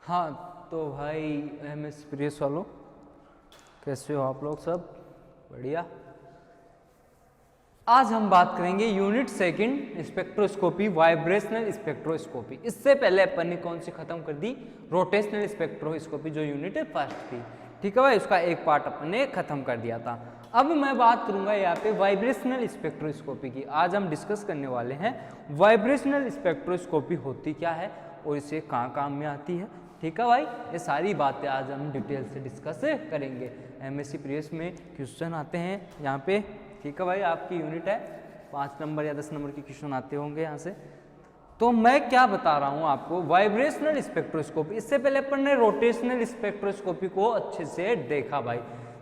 हाँ तो भाई एमएस प्रियस वालों, कैसे हो आप लोग? सब बढ़िया। आज हम बात करेंगे unit second spectroscopy, vibrational spectroscopy. इससे पहले अपन ने कौन सी खत्म कर दी? रोटेशनल स्पेक्ट्रोस्कोपी, जो यूनिट फर्स्ट थी। ठीक है भाई, उसका एक पार्ट अपन ने खत्म कर दिया था। अब मैं बात करूंगा यहाँ पे वाइब्रेशनल स्पेक्ट्रोस्कोपी की। आज हम डिस्कस करने वाले हैं वाइब्रेशनल स्पेक्ट्रोस्कोपी होती क्या है और इसे कहाँ काम में आती है। ठीक है भाई, ये सारी बातें आज हम डिटेल से डिस्कस करेंगे। एमएससी प्रीवियस में क्वेश्चन आते हैं यहाँ पे। ठीक है भाई, आपकी यूनिट है 5 नंबर या 10 नंबर के क्वेश्चन आते होंगे यहाँ से। तो मैं क्या बता रहा हूँ आपको, वाइब्रेशनल स्पेक्ट्रोस्कोपी। इससे पहले अपन ने रोटेशनल स्पेक्ट्रोस्कोपी को अच्छे से देखा भाई।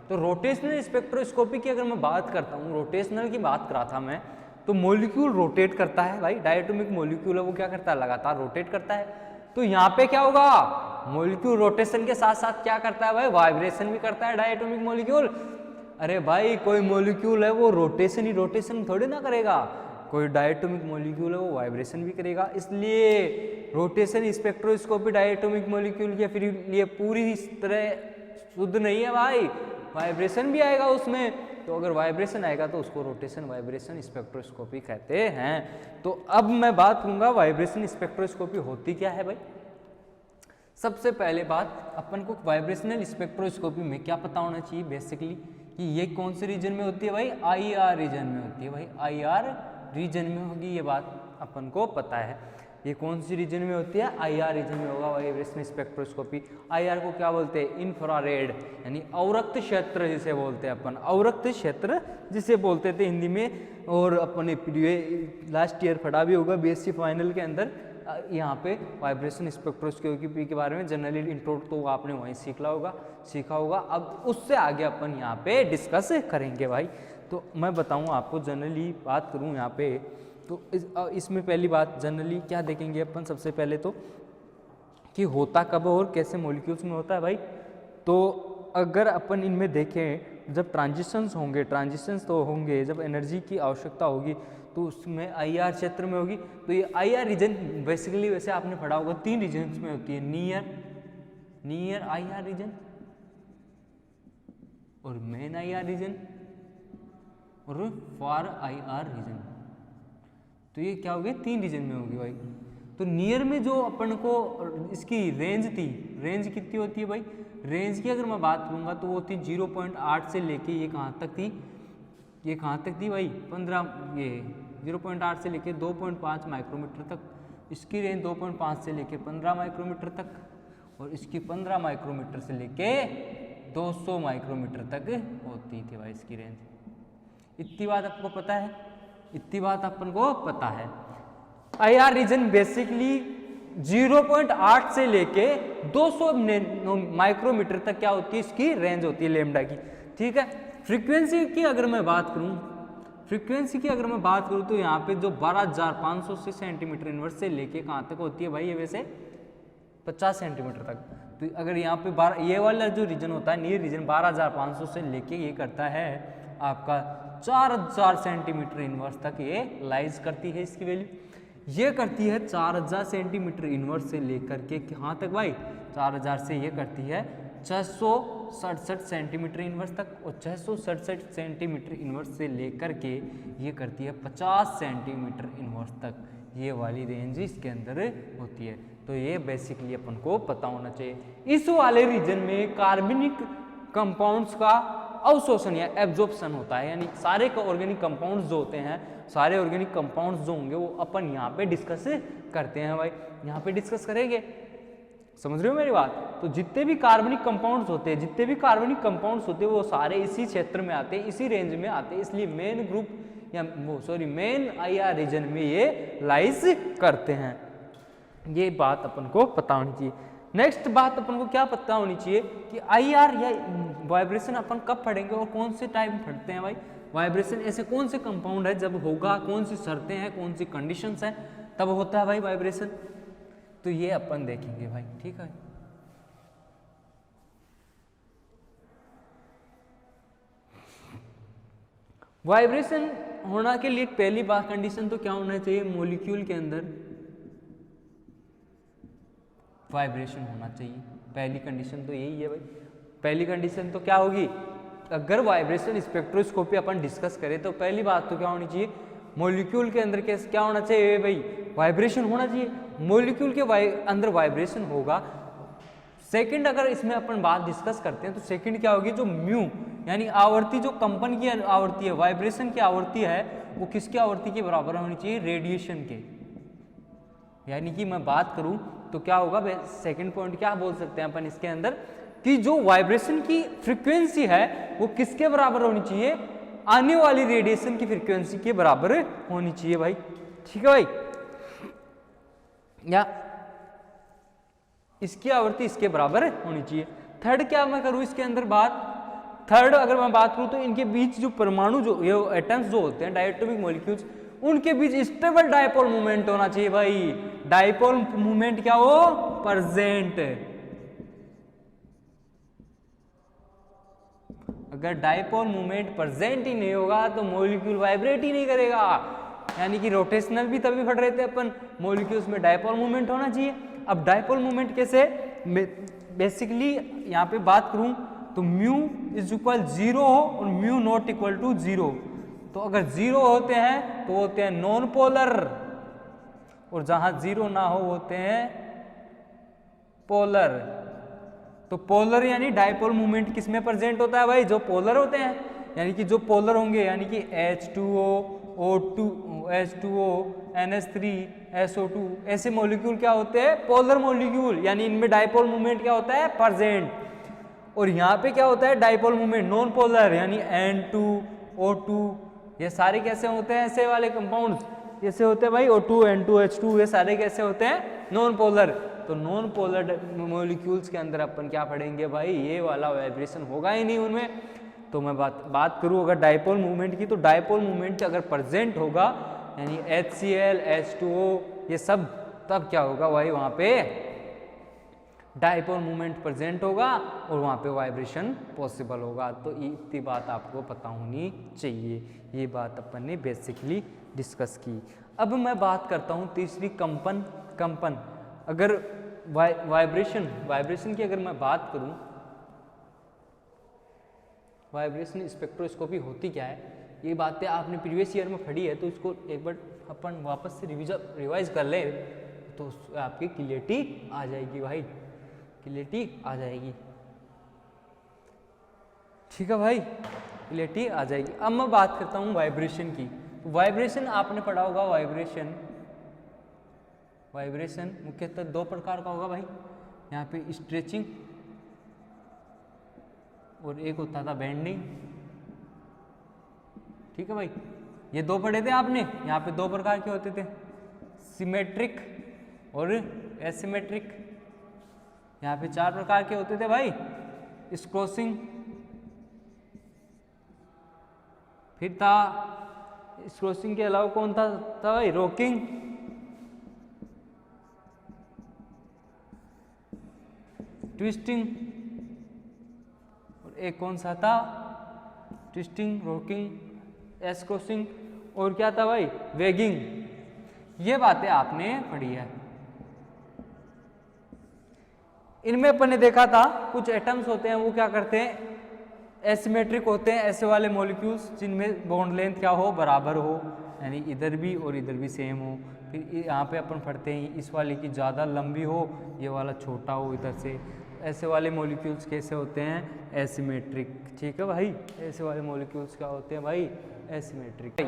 तो रोटेशनल स्पेक्ट्रोस्कोपी की अगर मैं बात करता हूँ, रोटेशनल की बात करा था मैं, तो मॉलिक्यूल रोटेट करता है भाई। डायटोमिक मॉलिक्यूल है, वो क्या करता है? लगातार रोटेट करता है। तो यहाँ पे क्या होगा? मॉलिक्यूल रोटेशन के साथ साथ क्या करता है भाई? वाइब्रेशन भी करता है डायटोमिक मॉलिक्यूल। अरे भाई, कोई मॉलिक्यूल है वो रोटेशन ही रोटेशन थोड़ी ना करेगा, कोई डायटोमिक मॉलिक्यूल है वो वाइब्रेशन भी करेगा। इसलिए रोटेशन स्पेक्ट्रोस्कोपी डायटोमिक मॉलिक्यूल के फिर लिए पूरी तरह शुद्ध नहीं है भाई, वाइब्रेशन भी आएगा उसमें। तो अगर वाइब्रेशन आएगा तो उसको रोटेशन वाइब्रेशन स्पेक्ट्रोस्कोपी कहते हैं। तो अब मैं बात करूंगा वाइब्रेशन स्पेक्ट्रोस्कोपी होती क्या है भाई। सबसे पहले बात, अपन को वाइब्रेशनल स्पेक्ट्रोस्कोपी में क्या पता होना चाहिए बेसिकली, कि ये कौन से रीजन में होती है भाई? आईआर रीजन में होती है भाई, आईआर रीजन में होगी, ये बात अपन को पता है। ये कौन सी रीजन में होती है? आईआर रीजन में होगा वाइब्रेशनल स्पेक्ट्रोस्कोपी। आईआर को क्या बोलते हैं? इंफ्रारेड, यानी अवरक्त क्षेत्र जिसे बोलते हैं अपन, अवरक्त क्षेत्र जिसे बोलते थे हिंदी में। और अपने लास्ट ईयर पढ़ा भी होगा बीएससी फाइनल के अंदर, यहाँ पे वाइब्रेशन स्पेक्ट्रोस्कोपी के बारे में जनरली इंट्रो तो आपने वहीं सीखा होगा। अब उससे आगे अपन यहाँ पे डिस्कस करेंगे भाई। तो मैं बताऊँ आपको, जनरली बात करूँ यहाँ पे, तो इसमें पहली बात जनरली क्या देखेंगे अपन सबसे पहले तो, कि होता कब और कैसे मॉलिक्यूल्स में होता है भाई। तो अगर अपन इनमें देखें, जब ट्रांजिशंस तो होंगे, जब एनर्जी की आवश्यकता होगी तो उसमें आईआर क्षेत्र में होगी। तो ये आईआर रीजन बेसिकली वैसे आपने पढ़ा होगा 3 रीजन्स में होती है, नियर आईआर रीजन और मेन आईआर रीजन और फार आईआर रीजन। तो ये क्या होगी? 3 रीजन में होगी भाई। तो नियर में जो अपन को इसकी रेंज थी, रेंज कितनी होती है भाई? रेंज की अगर मैं बात करूंगा तो वो थी 0.8 से लेके ये कहाँ तक थी? ये कहाँ तक थी भाई? 15, ये 0.8 से लेके 2.5 माइक्रोमीटर तक। इसकी रेंज 2.5 से लेके 15 माइक्रोमीटर तक, और इसकी 15 माइक्रोमीटर से लेके 200 माइक्रोमीटर तक होती थी भाई इसकी रेंज। इतनी बात आपको पता है? इतनी बात अपन को पता है। आईआर रीजन बेसिकली 0.8 से लेके 200 माइक्रोमीटर तक क्या होती है? इसकी रेंज होती है लेमडा की। ठीक है। फ्रीक्वेंसी की अगर मैं बात करूं, तो यहाँ पे जो 12,500 सेंटीमीटर इनवर्स से लेके कहाँ तक होती है भाई? ये वैसे 50 सेंटीमीटर तक। तो अगर यहाँ पे ये वाला जो रीजन होता है, नियर रीजन, 12,500 से लेके ये करता है आपका 4,000 सेंटीमीटर इनवर्स तक ये लाइज करती है। इसकी वैल्यू ये करती है 4,000 सेंटीमीटर इनवर्स से लेकर के कहाँ तक भाई? 4,000 से ये करती है 667 सेंटीमीटर इनवर्स तक, और 667 सेंटीमीटर इनवर्स से लेकर के ये करती है 50 सेंटीमीटर इनवर्स तक। ये वाली रेंज इसके अंदर होती है। तो ये बेसिकली अपन को पता होना चाहिए। इस वाले रीजन में कार्बनिक कंपाउंड्स का अवशोषण या एब्जॉर्प्शन होता है, यानी सारे ऑर्गेनिक कंपाउंड्स जो होते हैं, सारे ऑर्गेनिक कंपाउंड्स जो होंगे वो अपन यहाँ पे डिस्कस करते हैं भाई। यहाँ पे डिस्कस करेंगे, समझ रहे हो मेरी बात? तो जितने भी कार्बनिक कंपाउंड्स होते हैं, वो सारे इसी क्षेत्र में आते हैं, इसी रेंज में आते हैं। इसलिए मेन ग्रुप या मेन आईआर रीजन में ये लाइज करते हैं। ये बात अपन को पता होनी चाहिए। नेक्स्ट बात अपन को क्या पता होनी चाहिए कि आईआर या वाइब्रेशन अपन कब पढ़ेंगे और कौन से टाइम पढ़ते हैं भाई। वाइब्रेशन ऐसे कौन से कंपाउंड है जब होगा, कौन सी शर्तें हैं, कौन सी कंडीशंस हैं, तब होता है भाई वाइब्रेशन। तो ये अपन देखेंगे भाई। ठीक है। वाइब्रेशन होना के लिए पहली बात कंडीशन तो क्या होना चाहिए? मॉलिक्यूल के अंदर वाइब्रेशन होना चाहिए। पहली कंडीशन तो यही है भाई। पहली कंडीशन तो क्या होगी, अगर वाइब्रेशन स्पेक्ट्रोस्कोपी अपन डिस्कस करें तो पहली बात तो क्या होनी चाहिए, मॉलिक्यूल के अंदर क्या होना चाहिए भाई, वाइब्रेशन होना चाहिए। मॉलिक्यूल के अंदर वाइब्रेशन होगा। सेकंड अगर इसमें अपन बात डिस्कस करते हैं तो सेकंड क्या होगी, जो म्यू यानी आवृत्ति, जो कंपन की आवृत्ति है, वाइब्रेशन की आवृत्ति है, वो किसकी आवृत्ति के बराबर होनी चाहिए, रेडिएशन के। यानी कि मैं बात करूं तो क्या होगा, सेकंड पॉइंट क्या बोल सकते हैं अपन इसके अंदर, कि जो वाइब्रेशन की फ्रीक्वेंसी है वो किसके बराबर होनी चाहिए, आने वाली रेडिएशन की फ्रीक्वेंसी के बराबर होनी चाहिए भाई। ठीक है भाई, या इसकी आवृत्ति इसके बराबर होनी चाहिए। थर्ड क्या मैं करूं इसके अंदर बात, थर्ड अगर मैं बात करूं तो इनके बीच जो परमाणु, जो ये एटम्स जो होते हैं, डायटोमिक मॉलिक्यूल्स, उनके बीच स्टेबल डायपोल मूवमेंट होना चाहिए भाई। डायपोल मूवमेंट क्या हो, प्रेजेंट। अगर डायपोल मूवमेंट प्रेजेंट ही नहीं होगा तो मॉलिक्यूल वाइब्रेट ही नहीं करेगा। यानी कि रोटेशनल भी तभी पढ़ रहे थे अपन, मॉलिक्यूल्स में डायपोल मूवमेंट होना चाहिए। अब डायपोल मूवमेंट कैसे, बेसिकली यहां पे बात करूं तो म्यू इज इक्वल 0 हो और म्यू नॉट इक्वल टू 0। तो अगर 0 होते हैं तो होते हैं नॉन पोलर, और जहां 0 ना हो होते हैं पोलर। तो पोलर यानी डायपोल मूवमेंट किस में प्रेजेंट होता है भाई, जो पोलर होते हैं। यानी कि जो पोलर होंगे, यानी कि H2O, O2, H2O, NH3, SO2, ऐसे मॉलिक्यूल क्या होते हैं, पोलर मॉलिक्यूल। यानी इनमें डायपोल मूवमेंट क्या होता है, प्रेजेंट। और यहाँ पे क्या होता है, डायपोल मूवमेंट नॉन पोलर, यानी N2, O2, ये सारे कैसे होते हैं, ऐसे वाले कंपाउंड्स कैसे होते हैं भाई, O2, N2, H2, ये सारे कैसे होते हैं, नॉन पोलर। तो नॉन पोलर मॉलिक्यूल्स के अंदर अपन क्या पढ़ेंगे भाई, ये वाला वाइब्रेशन होगा ही नहीं उनमें। तो मैं बात करूं अगर डायपोल मूवमेंट की, तो डायपोल मूवमेंट अगर प्रेजेंट होगा, यानी HCl, H2O, ये सब, तब क्या होगा भाई, वहां पे डायपोल मूवमेंट प्रेजेंट होगा और वहां पे वाइब्रेशन पॉसिबल होगा। तो इतनी बात आपको पता होनी चाहिए। ये बात अपन ने बेसिकली डिस्कस की। अब मैं बात करता हूं तीसरी, कंपन। अगर वाइब्रेशन की अगर मैं बात करूं, वाइब्रेशन स्पेक्ट्रोस्कोपी होती क्या है, ये बातें आपने प्रीवियस ईयर में पढ़ी है, तो इसको एक बार अपन वापस से रिवाइज कर ले तो आपकी क्लियरिटी आ जाएगी भाई, क्लियरिटी आ जाएगी। ठीक है भाई, क्लियरिटी आ जाएगी। अब मैं बात करता हूँ वाइब्रेशन की। वाइब्रेशन आपने पढ़ा होगा, वाइब्रेशन मुख्यतः दो प्रकार का होगा भाई। यहाँ पे स्ट्रेचिंग और एक होता था बेंडिंग। ठीक है भाई, ये दो पढ़े थे आपने। यहाँ पे दो प्रकार के होते थे, सिमेट्रिक और एसिमेट्रिक। यहाँ पे चार प्रकार के होते थे भाई, स्क्रोसिंग, फिर था स्क्रोसिंग के अलावा कौन था भाई, रॉकिंग, ट्विस्टिंग, और एक कौन सा था, ट्विस्टिंग, रॉकिंग, एस्क्रोसिंग, और क्या था भाई, वेगिंग। ये बातें आपने पढ़ी है। इनमें अपन ने देखा था कुछ एटम्स होते हैं वो क्या करते हैं, एसिमेट्रिक होते हैं, ऐसे वाले मॉलिक्यूल्स जिनमें बॉन्ड लेंथ क्या हो, बराबर हो, यानी इधर भी और इधर भी सेम हो। फिर यहाँ पे अपन पढ़ते हैं इस वाले की ज़्यादा लंबी हो, ये वाला छोटा हो इधर से। ऐसे वाले मॉलिक्यूल्स कैसे होते हैं, एसिमेट्रिक। ठीक है भाई, ऐसे वाले मॉलिक्यूल्स क्या होते हैं भाई, एसिमेट्रिक।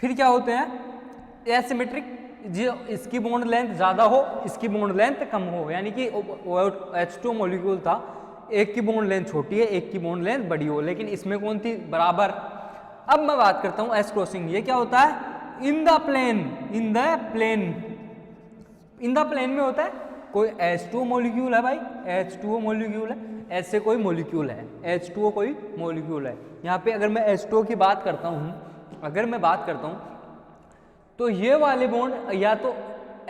फिर क्या होते हैं एसिमेट्रिक, जो इसकी बॉन्ड लेंथ ज़्यादा हो, इसकी बॉन्ड लेंथ कम हो। यानी कि H2 मॉलिक्यूल था, एक की बॉन्ड लेंथ छोटी है, एक की बॉन्ड लेंथ बड़ी हो, लेकिन इसमें कौन थी, बराबर। अब मैं बात करता हूँ एस क्रॉसिंग। ये क्या होता है, इन द प्लेन में होता है। कोई H2 मॉलिक्यूल है भाई, H2O मॉलिक्यूल है, ऐसे कोई मॉलिक्यूल है, H2O कोई मॉलिक्यूल है। यहाँ पे अगर मैं H2O की बात करता हूँ, तो ये वाले बॉन्ड या तो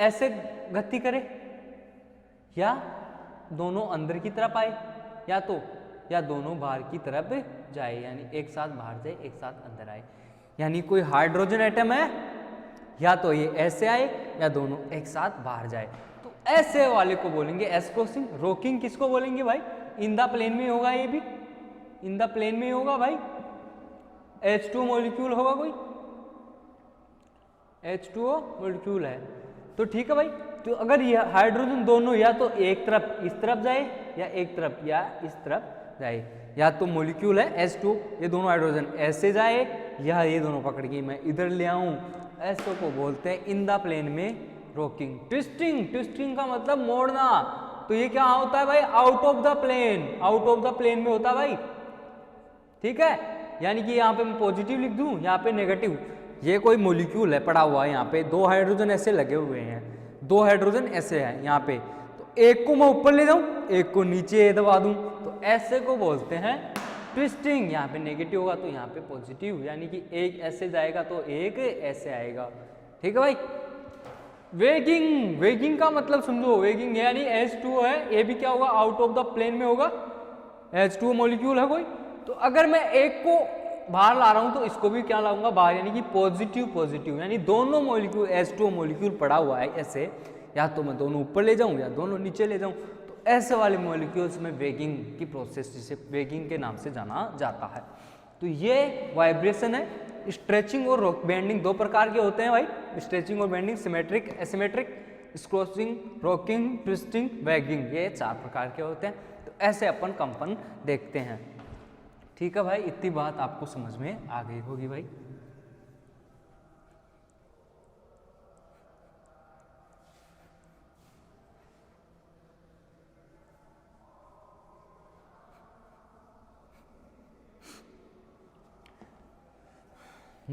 ऐसे गति करे, या दोनों अंदर की तरफ आए, या दोनों बाहर की तरफ जाए, यानी एक साथ बाहर जाए, एक साथ अंदर आए। यानी कोई हाइड्रोजन एटम है, या तो ये ऐसे आए या दोनों एक साथ बाहर जाए। तो ऐसे वाले को बोलेंगे एस्कोसिंग। रॉकिंग किसको बोलेंगे भाई? इन द प्लेन में होगा, ये भी इन द प्लेन में होगा भाई। H2O मॉलिक्यूल होगा कोई, H2O मॉलिक्यूल है तो ठीक है भाई। तो अगर ये हाइड्रोजन दोनों या तो एक तरफ इस तरफ जाए या एक तरफ या इस तरफ जाए, या तो मॉलिक्यूल है H2O, ये दोनों हाइड्रोजन ऐसे जाए या ये दोनों पकड़ के मैं इधर ले आऊं, ऐसो को बोलते हैं इन द प्लेन में रॉकिंग। ट्विस्टिंग, ट्विस्टिंग का मतलब मोड़ना। तो ये क्या होता है भाई? Out of the plane, out of the plane में होता है भाई, ठीक है। यानी कि यहाँ पे मैं पॉजिटिव लिख दूं, यहाँ पे नेगेटिव। ये कोई मॉलिक्यूल है पड़ा हुआ है, यहाँ पे दो हाइड्रोजन ऐसे लगे हुए हैं, दो हाइड्रोजन ऐसे हैं यहाँ पे, तो एक को मैं ऊपर ले जाऊं, एक को नीचे दबा दूं, तो ऐसे को बोलते हैं ट्विस्टिंग। यहाँ पे नेगेटिव होगा तो यहाँ पे पॉजिटिव, यानी कि एक ऐसे जाएगा तो एक ऐसे आएगा, ठीक है भाई। वेगिंग, वेगिंग का मतलब समझो, वेगिंग यानी H2O है, ये भी क्या होगा? आउट ऑफ द प्लेन में होगा, H2O मॉलिक्यूल है कोई। तो अगर मैं एक को बाहर ला रहा हूं तो इसको भी क्या लाऊंगा? बाहर, यानी कि पॉजिटिव पॉजिटिव, यानी दोनों मॉलिक्यूल H2O मॉलिक्यूल पड़ा हुआ है ऐसे, या तो मैं दोनों ऊपर ले जाऊं या दोनों नीचे ले जाऊं, तो ऐसे वाले मॉलिक्यूल्स में वेगिंग की प्रोसेस, जिसे वेगिंग के नाम से जाना जाता है। तो ये वाइब्रेशन है। स्ट्रेचिंग और बेंडिंग दो प्रकार के होते हैं भाई, स्ट्रेचिंग और bending, symmetric, asymmetric, scissoring, rocking, twisting, wagging, ये चार प्रकार के होते हैं। तो ऐसे अपन कंपन देखते हैं, ठीक है भाई। इतनी बात आपको समझ में आ गई होगी भाई।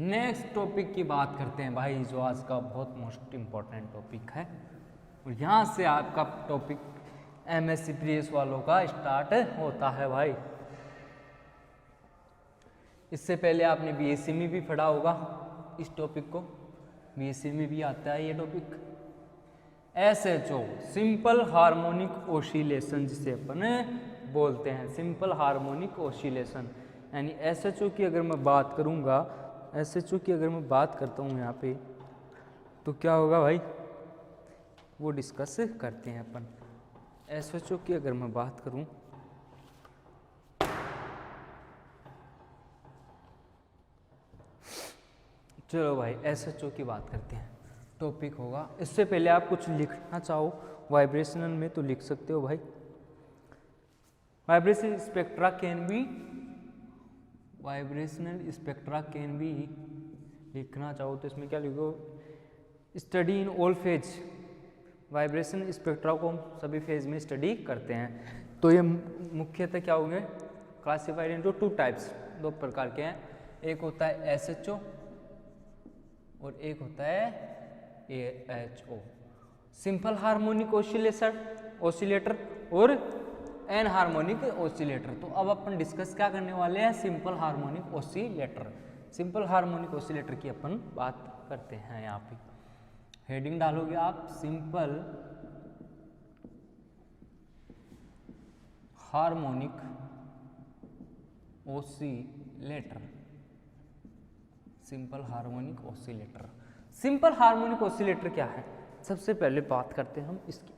नेक्स्ट टॉपिक की बात करते हैं भाई, जो आज का बहुत मोस्ट इम्पोर्टेंट टॉपिक है, और यहाँ से आपका टॉपिक MSc प्रीवियस वालों का स्टार्ट होता है भाई। इससे पहले आपने BSc में भी पढ़ा होगा इस टॉपिक को, BSc में भी आता है ये topic. SHO, simple harmonic oscillation, जिसे अपन बोलते हैं सिंपल हार्मोनिक ऑसिलेशन, यानी SHO की अगर मैं बात करूँगा, SHO की अगर मैं बात करता हूँ यहाँ पे, तो क्या होगा भाई, वो डिस्कस करते हैं अपन। SHO की अगर मैं बात करूँ, चलो भाई SHO की बात करते हैं, टॉपिक होगा। इससे पहले आप कुछ लिखना चाहो वाइब्रेशनल में तो लिख सकते हो भाई। Vibration spectra can be, vibrational spectra can be, लिखना चाहो तो इसमें क्या लिखो? Study in all phase. Vibration spectra को हम सभी फेज में स्टडी करते हैं। तो ये मुख्यतः क्या होंगे? क्लासिफाइड इनटू टू टाइप्स, दो प्रकार के हैं। एक होता है SHO और एक होता है AHO, सिंपल हार्मोनिक ऑसिलेटर और एन हार्मोनिक ऑसिलेटर। तो अब अपन डिस्कस क्या करने वाले हैं? Simple harmonic oscillator. Simple harmonic oscillator की अपन बात करते हैं। यहाँ पे हेडिंग डालोगे आप, simple harmonic oscillator, simple harmonic oscillator. Simple harmonic oscillator क्या है? सबसे पहले बात करते हैं हम इसकी।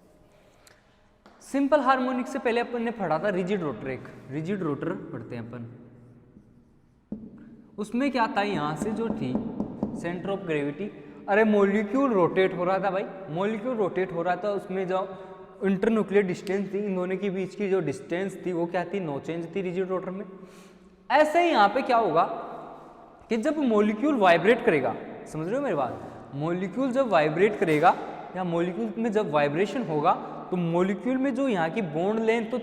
सिंपल हार्मोनिक से पहले अपन ने पढ़ा था रिजिड रोटर, एक रिजिड रोटर पढ़ते हैं अपन। उसमें क्या था? यहाँ से जो थी सेंटर ऑफ ग्रेविटी, अरे मॉलिक्यूल रोटेट हो रहा था भाई, मॉलिक्यूल रोटेट हो रहा था, उसमें जो इंटरन्यूक्लियर डिस्टेंस थी, इन दोनों के बीच की जो डिस्टेंस थी वो क्या थी? नो चेंज थी रिजिड रोटर में। ऐसे ही यहाँ पे क्या होगा कि जब मॉलिक्यूल वाइब्रेट करेगा, समझ रहे हो मेरी बात? मॉलिक्यूल जब वाइब्रेट करेगा या मॉलिक्यूल में जब वाइब्रेशन होगा तो मॉलिक्यूल में जो यहाँ की बॉन्ड लेंथ, तो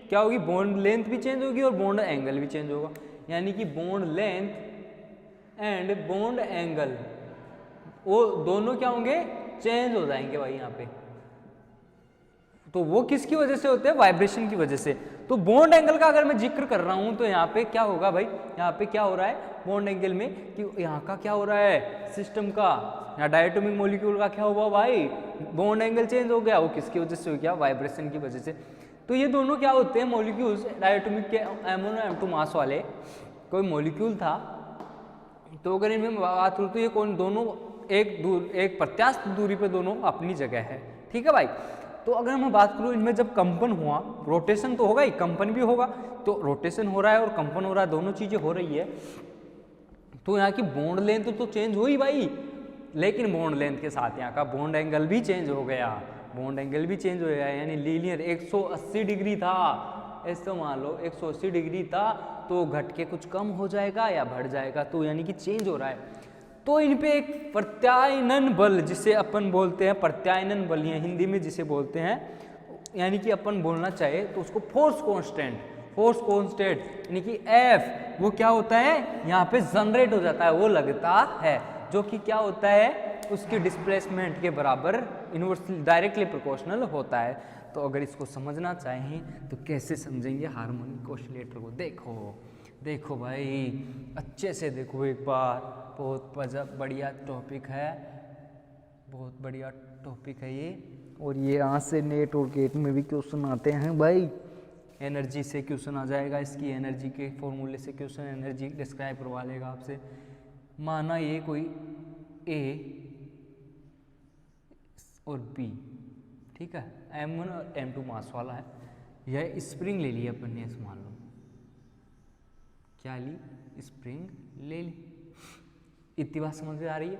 क्या होगी? बॉन्ड लेंथ भी चेंज होगी और बॉन्ड एंगल भी चेंज होगा। यानी कि bond length and bond angle वो दोनों क्या होंगे? चेंज हो जाएंगे भाई यहाँ पे। तो वो किसकी वजह से होते हैं? वाइब्रेशन की वजह से। तो बॉन्ड एंगल का अगर मैं जिक्र कर रहा हूं तो यहाँ पे क्या होगा भाई? यहाँ पे क्या हो रहा है बॉन्ड एंगल में कि यहाँ का क्या हो रहा है? सिस्टम का या डायटोमिक मॉलिक्यूल का क्या हुआ भाई? बॉन्ड एंगल चेंज हो गया। वो किसकी वजह से हो गया? वाइब्रेशन की वजह से। तो ये दोनों क्या होते हैं? मॉलिक्यूल्स डायटोमिक के M1 और M2 मास वाले कोई मॉलिक्यूल था, तो अगर इनमें बात करूँ तो ये कौन? दोनों एक प्रत्यास्थ दूरी पे दोनों अपनी जगह है, ठीक है भाई। तो अगर मैं बात करूँ इनमें जब कंपन हुआ, रोटेशन तो होगा ही, कंपन भी होगा, तो रोटेशन हो रहा है और कंपन हो रहा है, दोनों चीजें हो रही है, तो यहाँ की बॉन्ड लेंथ तो चेंज हुई भाई, लेकिन बॉन्ड लेंथ के साथ यहाँ का बॉन्ड एंगल भी चेंज हो गया, बॉन्ड एंगल भी चेंज हो गया, यानी लीनियर 180 डिग्री था, ऐसा मान लो 180 डिग्री था, तो घट के कुछ कम हो जाएगा या बढ़ जाएगा, तो यानी कि चेंज हो रहा है। तो इन पे एक प्रत्यायनन बल, जिसे अपन बोलते हैं प्रत्यायनन बल, या हिंदी में जिसे बोलते हैं, यानी कि अपन बोलना चाहे तो उसको फोर्स कांस्टेंट, फोर्स कांस्टेंट यानी कि F, वो क्या होता है यहाँ पे जनरेट हो जाता है, वो लगता है, जो कि क्या होता है उसकी डिस्प्लेसमेंट के बराबर इनवर्सली डायरेक्टली प्रोपोर्शनल होता है। तो अगर इसको समझना चाहें तो कैसे समझेंगे हार्मोनिक ऑसिलेटर को, देखो भाई अच्छे से देखो एक बार, बहुत बढ़िया टॉपिक है, बहुत बढ़िया टॉपिक है ये, और ये यहाँ से नेट और गेट में भी क्वेश्चन आते हैं भाई, एनर्जी से क्वेश्चन आ जाएगा, इसकी एनर्जी के फॉर्मूले से क्वेश्चन एनर्जी डिस्क्राइब करवा लेगा आपसे। माना ये कोई ए और बी, ठीक है, M1 और M2 मास वाला है, यह स्प्रिंग ले लिया अपन ने, ऐसे मान लो, क्या ली, स्प्रिंग ले ली। इतनी बात समझ में आ रही है,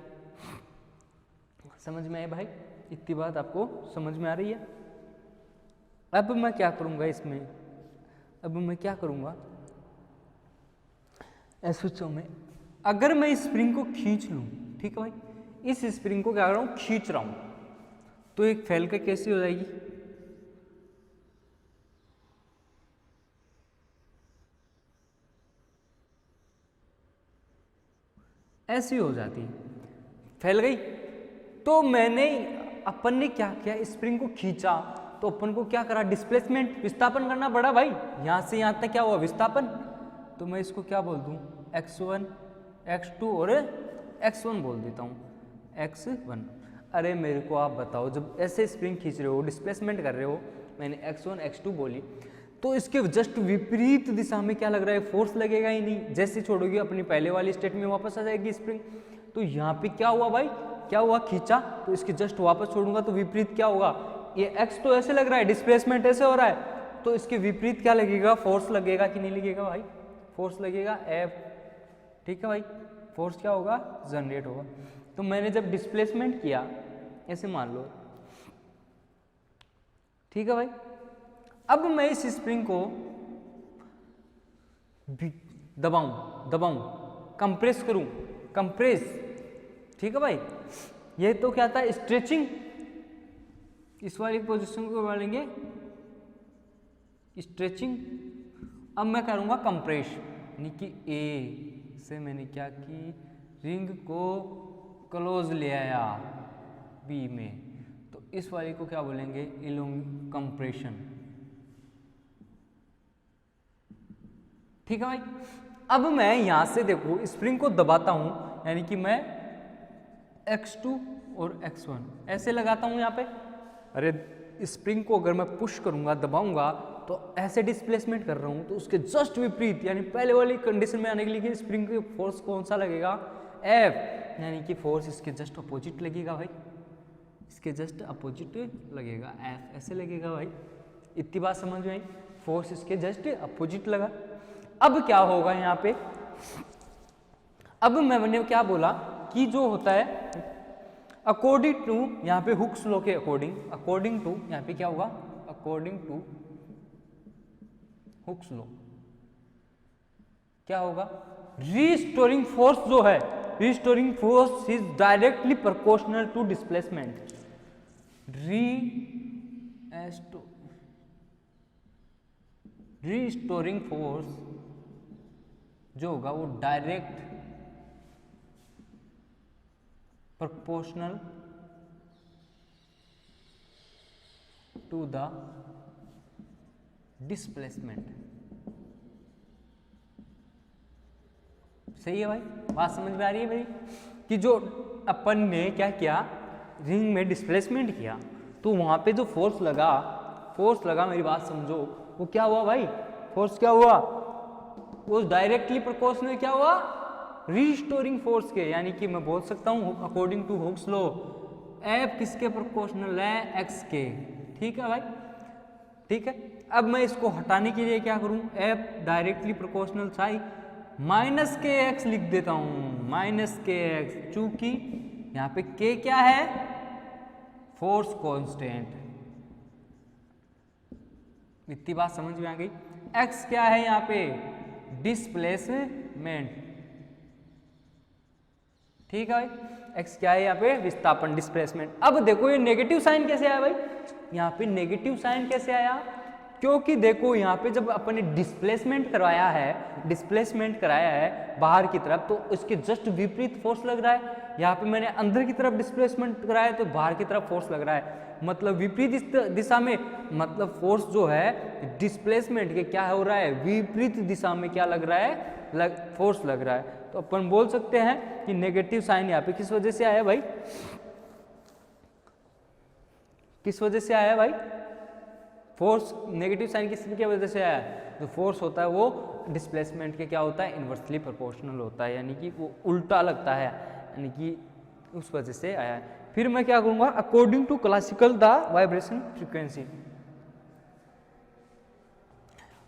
समझ में आए भाई, इतनी बात आपको समझ में आ रही है। अब मैं क्या करूंगा इसमें, अब मैं क्या करूंगा SHO में, अगर मैं इस स्प्रिंग को खींच लूं, ठीक है भाई, इस स्प्रिंग को क्या कर रहा हूं, खींच रहा हूं, तो एक फैल के कैसी हो जाएगी, ऐसी हो जाती है, फैल गई। तो मैंने, अपन ने क्या किया, स्प्रिंग को खींचा, तो अपन को क्या करा, डिस्प्लेसमेंट, विस्थापन करना पड़ा भाई, यहां से यहां तक क्या हुआ, विस्थापन। तो मैं इसको क्या बोल दूं, x1, x2 और x1 बोल देता हूं, x1। अरे मेरे को आप बताओ, जब ऐसे स्प्रिंग खींच रहे हो, डिस्प्लेसमेंट कर रहे हो, मैंने x1 x2 बोली, तो इसके जस्ट विपरीत दिशा में क्या लग रहा है, फोर्स लगेगा ही नहीं, जैसे छोड़ोगे अपनी पहले वाली स्टेट में वापस आ जाएगी स्प्रिंग। तो यहाँ पे क्या हुआ भाई, क्या हुआ, खींचा, तो इसके जस्ट वापस छोड़ूंगा तो विपरीत क्या होगा, ये x तो ऐसे लग रहा है, डिस्प्लेसमेंट ऐसे हो रहा है, तो इसके विपरीत क्या लगेगा, फोर्स लगेगा कि नहीं लगेगा भाई, फोर्स लगेगा F, ठीक है भाई, फोर्स क्या होगा, जनरेट होगा। तो मैंने जब डिस्प्लेसमेंट किया, ऐसे मान लो, ठीक है भाई, अब मैं इस स्प्रिंग को दबाऊं, कंप्रेस करूं, कंप्रेस, ठीक है भाई, ये तो क्या था, स्ट्रेचिंग, इस वाली पोजीशन को बोलेंगे स्ट्रेचिंग। अब मैं करूंगा कंप्रेस, यानी कि ए से मैंने क्या की, रिंग को क्लोज ले आया बी में, तो इस वाली को क्या बोलेंगे, इलोंग कंप्रेशन, ठीक है भाई। अब मैं यहां से देखो स्प्रिंग को दबाता हूं, यानी कि मैं x2 और x1 ऐसे लगाता हूं यहाँ पे, अरे स्प्रिंग को अगर मैं पुश करूंगा, दबाऊंगा, तो ऐसे डिस्प्लेसमेंट कर रहा हूं, तो उसके जस्ट विपरीत, यानी पहले वाली कंडीशन में आने के लिए स्प्रिंग की फोर्स कौन सा लगेगा, F, यानी कि फोर्स इसके जस्ट अपोजिट लगेगा भाई, इसके जस्ट अपोजिट लगेगा, F ऐसे लगेगा भाई। इतनी बात समझ में आई, फोर्स इसके जस्ट अपोजिट लगा। अब क्या होगा यहाँ पे, अब मैंने क्या बोला कि जो होता है अकॉर्डिंग टू, यहाँ पे हुक्स लॉ के अकॉर्डिंग टू, यहाँ पे क्या होगा, अकॉर्डिंग टू हुक्स लॉ क्या होगा, रीस्टोरिंग फोर्स जो है, restoring force is directly proportional to displacement, restoring force जो होगा वो direct proportional to the displacement. सही है भाई, बात समझ में आ रही है भाई, कि जो अपन ने क्या किया, रिंग में डिस्प्लेसमेंट किया, तो वहां पे जो फोर्स लगा, मेरी बात समझो, वो क्या हुआ भाई, फोर्स क्या हुआ, वो डायरेक्टली प्रोपोर्शनल क्या हुआ, रीस्टोरिंग फोर्स के, यानी कि मैं बोल सकता हूं according to Hooke's law, F किसके प्रोपोर्शनल है, x के, ठीक है भाई, ठीक है। अब मैं इसको हटाने के लिए क्या करूं, F directly proportional Sai minus के एक्स लिख देता हूं, माइनस के एक्स, चूंकि यहां पे के क्या है, फोर्स कांस्टेंट। इतनी बात समझ में आ गई। एक्स क्या है यहाँ पे, डिस्प्लेसमेंट, ठीक है भाई। एक्स क्या है यहाँ पे, विस्थापन, डिस्प्लेसमेंट। अब देखो ये नेगेटिव साइन कैसे आया भाई, यहाँ पे नेगेटिव साइन कैसे आया, क्योंकि देखो यहाँ पे जब अपन ने डिस्प्लेसमेंट कराया है बाहर की तरफ, तो उसके जस्ट विपरीत फोर्स लग रहा है। यहाँ पे मैंने अंदर की तरफ डिस्प्लेसमेंट कराया तो बाहर की तरफ फोर्स लग रहा है, मतलब विपरीत दिशा में, मतलब फोर्स जो है डिस्प्लेसमेंट के क्या हो रहा है, विपरीत दिशा में क्या लग रहा है, फोर्स लग रहा है। तो अपन बोल सकते हैं कि नेगेटिव साइन यहाँ पे किस वजह से आया भाई, किस वजह से आया भाई, फोर्स नेगेटिव साइन किस वजह से आया, जो फोर्स होता है वो डिस्प्लेसमेंट के क्या होता है, इनवर्सली प्रोपोर्शनल होता है, यानी कि वो उल्टा लगता है, यानी कि उस वजह से आया है। फिर मैं क्या करूंगा, according to classical the vibration frequency,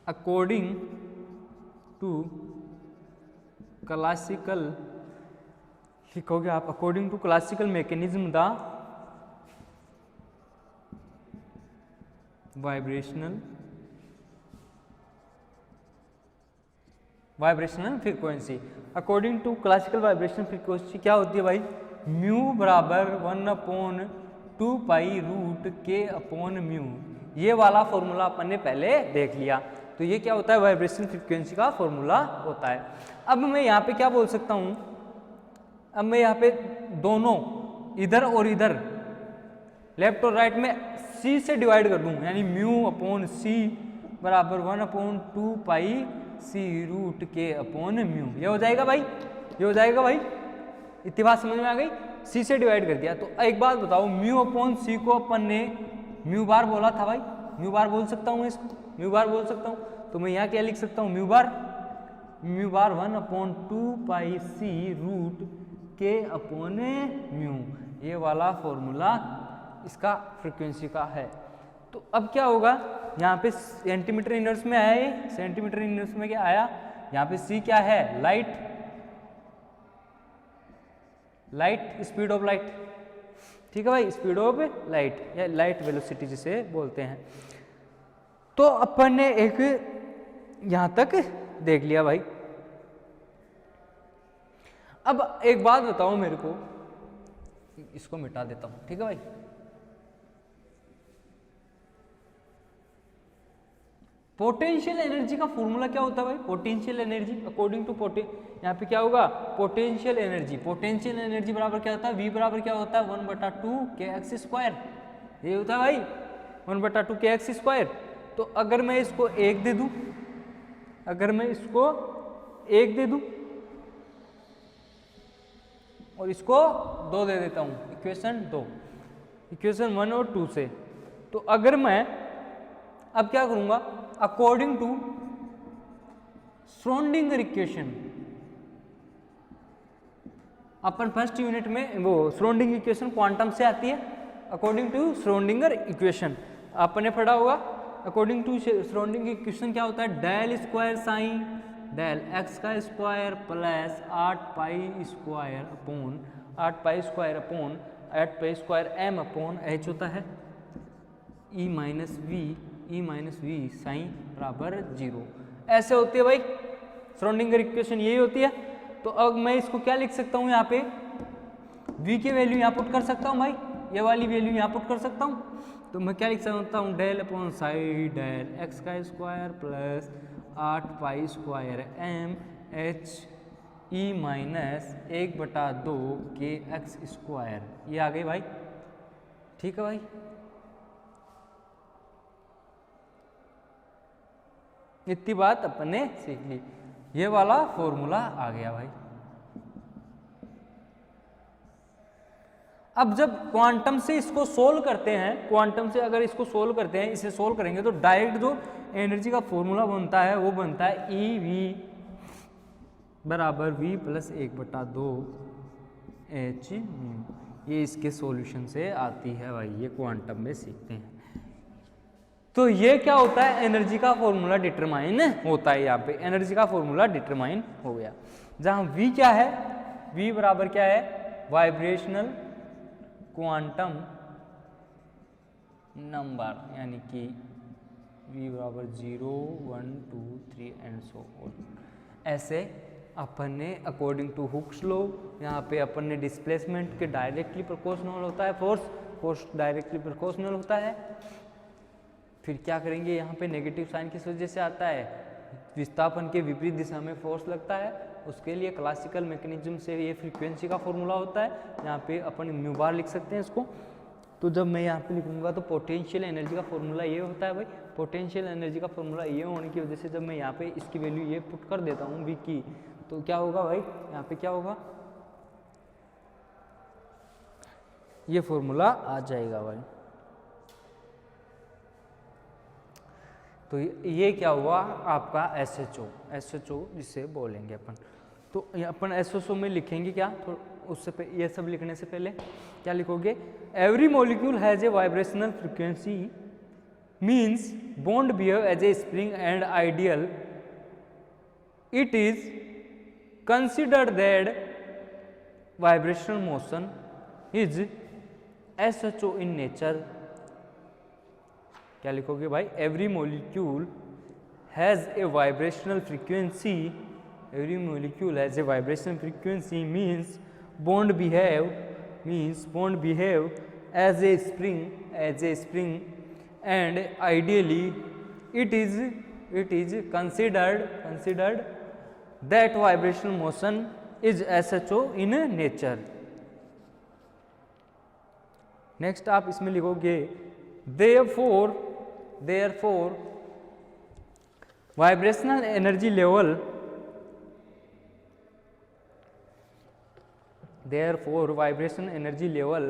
according to classical लिखोगे आप, according to classical mechanism the vibrational frequency, according to classical vibration frequency क्या होती है भाई, म्यू बराबर 1/2 पाई रूट के अपॉन म्यू। ये वाला फॉर्मूला अपन ने पहले देख लिया, तो ये क्या होता है, वाइब्रेशन फ्रीक्वेंसी का फॉर्मूला होता है। अब मैं यहाँ पे क्या बोल सकता हूँ, अब मैं यहाँ पे दोनों इधर और इधर लेफ्ट और राइट में सी से डिवाइड कर दूं, यानी म्यू अपॉन सी बराबर 1/2 पाई सी रूट के अपॉन म्यू, ये हो जाएगा भाई, ये हो जाएगा भाई। इतनी बात समझ में आ गई, सी से डिवाइड कर दिया। तो एक बात बताओ, म्यू अपॉन सी को अपन ने म्यू बार बोला था भाई, म्यू बार बोल सकता हूँ इसको, म्यू बार बोल सकता हूँ, तो मैं यहाँ क्या लिख सकता हूँ, म्यू बार 1/2 पाई सी रूट के अपॉन म्यू, ये वाला फॉर्मूला इसका फ्रीक्वेंसी का है। तो अब क्या होगा, यहाँ पे सेंटीमीटर इनवर्स में आया, ये सेंटीमीटर इनवर्स में क्या आया, यहाँ पे सी क्या है, light, light, speed of light, ठीक है भाई, स्पीड ऑफ लाइट या लाइट वेलोसिटी जिसे बोलते हैं। तो अपन ने एक यहां तक देख लिया भाई। अब एक बात बताओ मेरे को, इसको मिटा देता हूं, ठीक है भाई। पोटेंशियल एनर्जी का फॉर्मूला क्या होता है भाई, पोटेंशियल एनर्जी अकॉर्डिंग टू यहाँ पे क्या होगा, पोटेंशियल एनर्जी, पोटेंशियल एनर्जी बराबर क्या होता है, V बराबर क्या होता है 1/2 kx², ये होता है भाई 1/2 kx²। तो अगर मैं इसको 1 दे दूं, अगर मैं इसको 1 दे दूं और इसको 2 दे देता हूं, इक्वेशन 2, इक्वेशन 1 और 2 से, तो अगर मैं अब क्या करूंगा, अकॉर्डिंग टू श्रोडिंगर इक्वेशन, अपन फर्स्ट यूनिट में वो श्रोडिंगर इक्वेशन क्वांटम से आती है, अकॉर्डिंग टू श्रोडिंगर इक्वेशन आपने पढ़ा होगा। अकॉर्डिंग टू श्रोडिंगर इक्वेशन क्या होता है, del square psi del X का square plus 8 pi square M upon H होता है, ई माइनस वी साइन बराबर 0, ऐसे होती है भाई श्रोडिंगर इक्वेशन, यही होती है। तो अब मैं इसको क्या लिख सकता हूँ, यहाँ पे v की वैल्यू यहाँ पुट कर सकता हूँ भाई, ये वाली वैल्यू यहाँ पुट कर सकता हूँ। तो मैं क्या लिख सकता हूँ, del upon psi del X का square plus 8 pi square M H E minus 1/2 के एक्स स्क्वायर, ये आ गई भाई, ठीक है भाई। इतनी बात अपन ने सीख ली, ये वाला फॉर्मूला आ गया भाई। अब जब क्वांटम से इसको सोल्व करते हैं, क्वांटम से अगर इसको सोल्व करते हैं, इसे सोल्व करेंगे तो डायरेक्ट जो एनर्जी का फॉर्मूला बनता है वो बनता है ई वी बराबर v प्लस 1/2 एच म्यू, ये इसके सॉल्यूशन से आती है भाई, ये क्वांटम में सीखते हैं। तो ये क्या होता है, एनर्जी का फॉर्मूला डिटरमाइन होता है। यहाँ पे एनर्जी का फॉर्मूला डिटरमाइन हो गया। जहां V क्या है, V बराबर क्या है, वाइब्रेशनल क्वांटम नंबर, यानी कि V बराबर 0 1 2 3 एंड सो ऑन। ऐसे अपन ने अकॉर्डिंग टू हुक्स लॉ, यहाँ पे अपन ने डिस्प्लेसमेंट के डायरेक्टली प्रोपोर्शनल होता है फोर्स डायरेक्टली प्रोपोर्शनल होता है। फिर क्या करेंगे, यहाँ पे नेगेटिव साइन किस वजह से आता है, विस्थापन के विपरीत दिशा में फोर्स लगता है, उसके लिए क्लासिकल मैकेनिज्म से ये फ्रीक्वेंसी का फॉर्मूला होता है। यहाँ पे अपन म्यू बार लिख सकते हैं इसको। तो जब मैं यहाँ पे लिखूंगा तो पोटेंशियल एनर्जी का फॉर्मूला ये होता है भाई, पोटेंशियल एनर्जी का फॉर्मूला ये होने की वजह से जब मैं यहाँ पे इसकी वैल्यू ये पुट कर देता हूँ V की, तो क्या होगा भाई, यहाँ पे क्या होगा, ये फॉर्मूला आ जाएगा भाई। तो ये क्या हुआ आपका SHO जिसे बोलेंगे अपन। तो अपन SHO में लिखेंगे क्या, तो उससे ये सब लिखने से पहले क्या लिखोगे, every molecule has a vibrational frequency means bond behave as a spring and ideal it is considered that vibrational motion is SHO in nature. क्या लिखोगे भाई, every molecule has a vibrational frequency, every molecule has a vibrational frequency means bond behave as a spring and ideally it is considered that vibrational motion is SHO in nature। Next आप इसमें लिखोगे therefore vibrational energy level Therefore, vibration energy level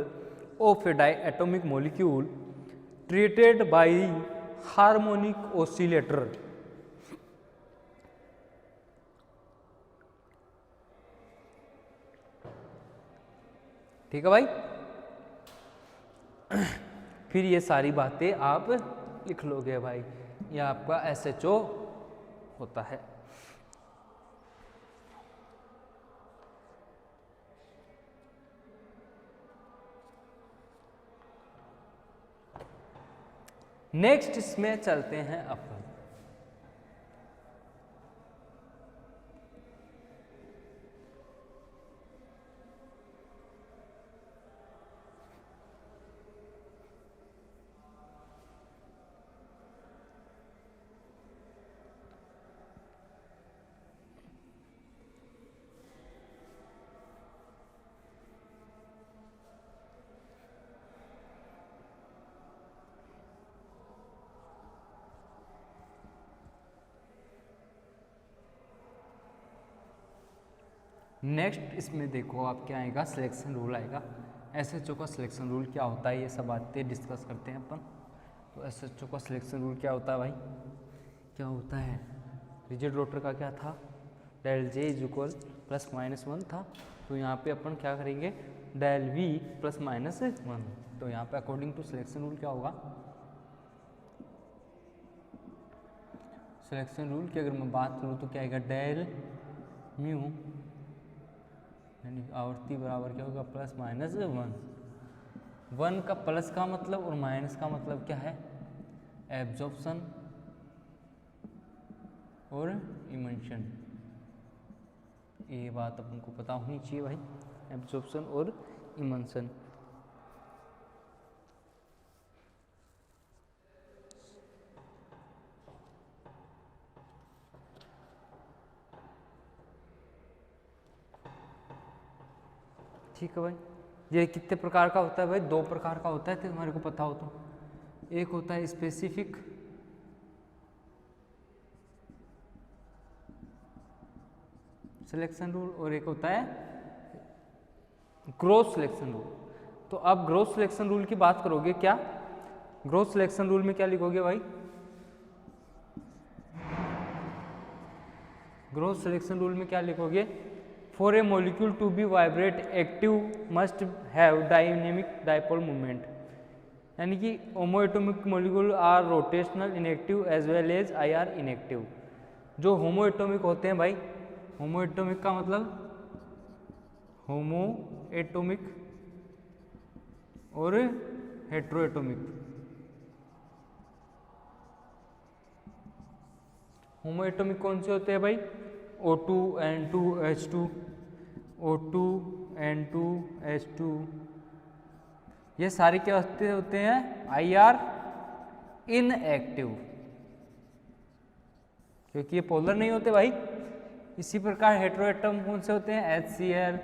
of a diatomic molecule treated by harmonic oscillator ठीक है भाई। फिर ये सारी बातें आप लिख लोगे भाई, ये आपका SHO होता है। नेक्स्ट इसमें चलते हैं अपन नेक्स्ट इसमें देखो आप क्या आएगा, सिलेक्शन रूल आएगा। SHO का सिलेक्शन रूल क्या होता है, ये सब बातें डिस्कस करते हैं अपन। तो SHO का सिलेक्शन रूल क्या होता है भाई, क्या होता है, रिजिड रोटर का क्या था, डेल J इक्वल +-1 था। तो यहाँ पे अपन क्या करेंगे, डेल V +-1। तो यहाँ पे अकॉर्डिंग टू सिलेक्शन रूल क्या होगा, सिलेक्शन रूल की अगर मैं बात करूँ तो क्या आएगा, डेल म्यू यानी आवृत्ति बराबर क्या होगा, +-1। 1 का प्लस का मतलब और माइनस का मतलब क्या है, एब्जॉर्प्शन और इमल्शन। ये बात अपन को पता होनी चाहिए भाई, एब्जॉर्प्शन और इमल्शन। ठीक है भाई। ये कितने प्रकार का होता है भाई, 2 प्रकार का होता है, तो हमारे को पता हो तो। एक होता है स्पेसिफिक सिलेक्शन रूल और एक होता है ग्रोथ सिलेक्शन रूल। तो आप ग्रोथ सिलेक्शन रूल की बात करोगे, क्या ग्रोथ सिलेक्शन रूल में क्या लिखोगे भाई, ग्रोथ सिलेक्शन रूल में क्या लिखोगे, for a molecule to be vibrate active must have dynamic dipole movement. यानी कि homoatomic molecule are rotational inactive as well as I R inactive. जो होमोएटॉमिक होते हैं भाई, होमोएटॉमिक का मतलब होमोएटॉमिक और हेट्रोएटॉमिक। होमोएटॉमिक कौन से होते हैं भाई? O2 N2 H2, O2 N2 H2, ये सारे क्या होते हैं? IR इनएक्टिव, क्योंकि ये पोलर नहीं होते भाई। इसी प्रकार हेट्रोएटम कौन से होते हैं? HCl,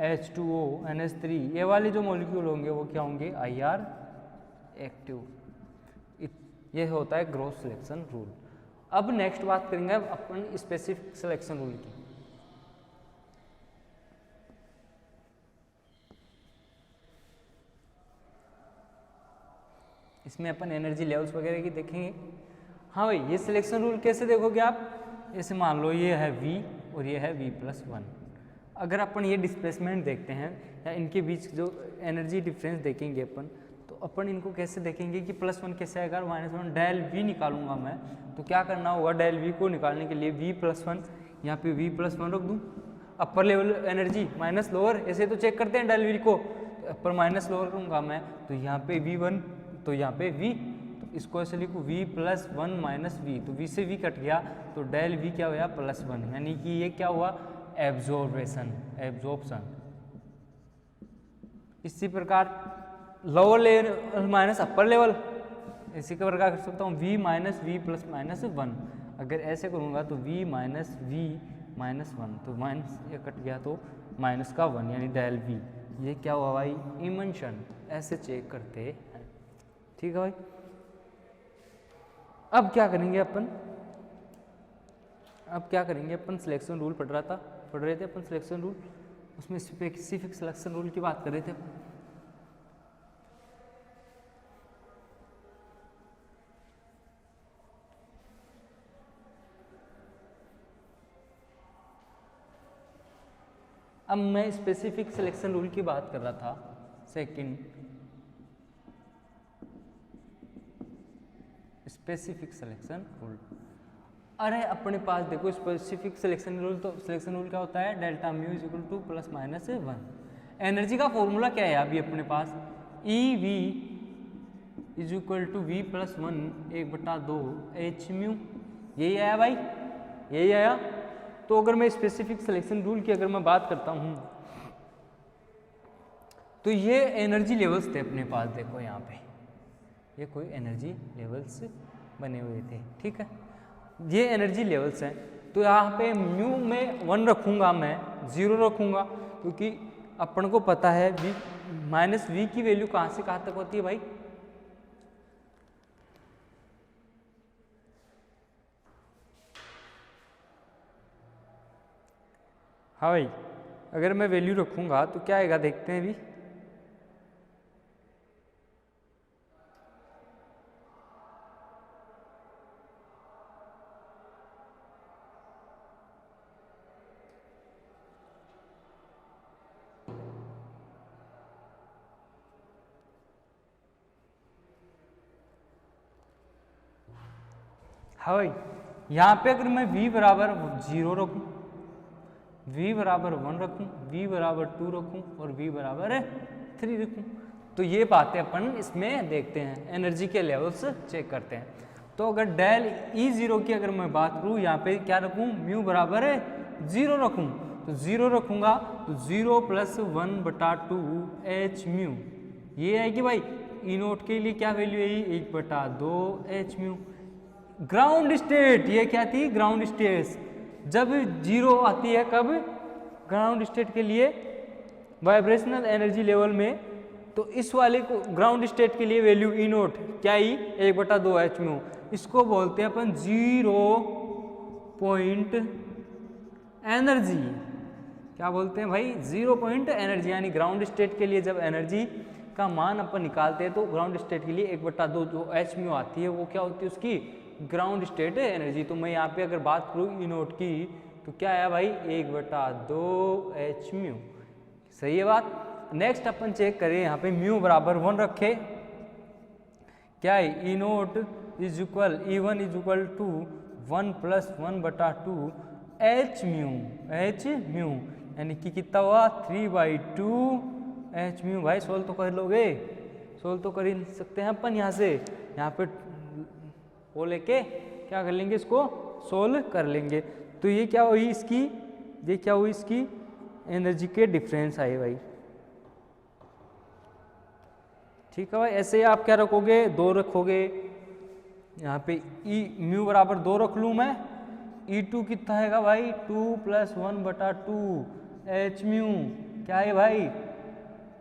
H2O, NH3, ये वाले जो मॉलिक्यूल होंगे वो क्या होंगे? IR active. ये होता है ग्रोथ सिलेक्शन रूल। अब नेक्स्ट बात करेंगे अपन स्पेसिफिक सिलेक्शन रूल की। इसमें अपन एनर्जी लेवल्स वगैरह की देखेंगे। हाँ भाई, ये सिलेक्शन रूल कैसे देखोगे आप? जैसे मान लो ये है V और ये है V+1। अगर अपन ये डिस्प्लेसमेंट देखते हैं या इनके बीच जो एनर्जी डिफरेंस देखेंगे अपन, तो अपन इनको कैसे देखेंगे कि +1 कैसे आएगा, -1, डेल V निकालूंगा मैं। तो क्या करना होगा? डेल V को निकालने के लिए V+1, यहाँ पे V+1 रख दूँ। Upper level energy minus lower, ऐसे तो चेक करते हैं डेल V को, तो अपर माइनस लोअर करूँगा मैं, तो यहाँ पे V1, तो यहाँ पे V, तो इसको ऐसे लिखूँ V+1 - V, तो V से V कट गया, तो डेल V क्या हुआ? +1, यानी कि ये क्या हुआ? एब्जॉर्प्शन। इसी प्रकार lower level minus upper level, इसी का प्रकार कर सकता हूँ V - V+-1। अगर ऐसे करूँगा तो V - V-1, तो माइनस ये कट गया तो माइनस का 1, यानी डेल V। ये क्या हुआ भाई? इमल्शन। ऐसे चेक करते हैं, ठीक है भाई। अब क्या करेंगे अपन? सिलेक्शन रूल पढ़ रहे थे अपन सिलेक्शन रूल, उसमें स्पेसिफिक सिलेक्शन रूल की बात कर रहे थे। अब मैं स्पेसिफिक सिलेक्शन रूल की बात कर रहा था, सेकंड स्पेसिफिक सिलेक्शन रूल। अरे अपने पास देखो स्पेसिफिक सिलेक्शन रूल, तो सिलेक्शन रूल क्या होता है? Delta mu = +-1। एनर्जी का फॉर्मूला क्या है अभी अपने पास? EV = V+1 1/2 hµ। यही आया भाई, यही आया। तो अगर मैं स्पेसिफिक सिलेक्शन रूल की अगर मैं बात करता हूँ, तो ये एनर्जी लेवल्स थे अपने पास। देखो यहाँ पे ये कोई एनर्जी लेवल्स बने हुए थे, ठीक है। ये एनर्जी लेवल्स हैं, तो यहाँ पे म्यू में 1 रखूँगा, मैं 0 रखूँगा, क्योंकि अपन को पता है V की वैल्यू कहाँ से कहाँ तक होती है भाई? हाँ भाई, अगर मैं वैल्यू रखूँगा तो क्या आएगा? देखते हैं अभी। हाँ भाई, यहाँ पे अगर मैं V बराबर 0 रखूँ, V बराबर 1 रखूँ, V बराबर 2 रखूँ और V बराबर 3 रखूँ, तो ये बातें अपन इसमें देखते हैं, एनर्जी के लेवल्स चेक करते हैं। तो अगर डेल E0 की अगर मैं बात करूँ, यहाँ पे क्या रखूँ? म्यू बराबर 0 रखूँ, तो 0 रखूँगा तो 0 + 1/2 hµ ये आएगी भाई। E0 के लिए क्या वैल्यू है? 1/2 hµ। ग्राउंड स्टेट, ये क्या थी? Ground state. जब 0 आती है, कब? ग्राउंड स्टेट के लिए वाइब्रेशनल एनर्जी लेवल में, तो इस वाले को ग्राउंड स्टेट के लिए वैल्यू E0 क्या ही? 1/2 hµ। इसको बोलते हैं अपन 0 पॉइंट एनर्जी। क्या बोलते हैं भाई? 0 पॉइंट एनर्जी, यानी ग्राउंड स्टेट के लिए जब एनर्जी का मान अपन निकालते हैं तो ग्राउंड स्टेट के लिए 1/2 जो hµ आती है वो क्या होती है? उसकी ग्राउंड स्टेट एनर्जी। तो मैं यहाँ पे अगर बात करूँ E0 की, तो क्या आया भाई? 1/2 hµ। सही है बात। नेक्स्ट अपन चेक करें, यहाँ पे म्यू बराबर 1 रखे, क्या है, E naught is equal E1 is equal to 1 + 1/2 H mu, यानी कि कितना हुआ 3/2 एच म्यू। भाई सोल्व तो कर लोगे, सोल्व तो कर ही सकते हैं अपन। यहाँ से यहाँ पे वो लेके क्या कर लेंगे, इसको सोल्व कर लेंगे। तो ये क्या हुई इसकी, ये क्या हुई इसकी एनर्जी के डिफरेंस आए भाई। ठीक है भाई, ऐसे आप क्या रखोगे, 2 रखोगे। यहाँ पे ई म्यू बराबर 2 रख लूँ मैं। E2 कितना है भाई 2 + 1/2 एच म्यू, क्या है भाई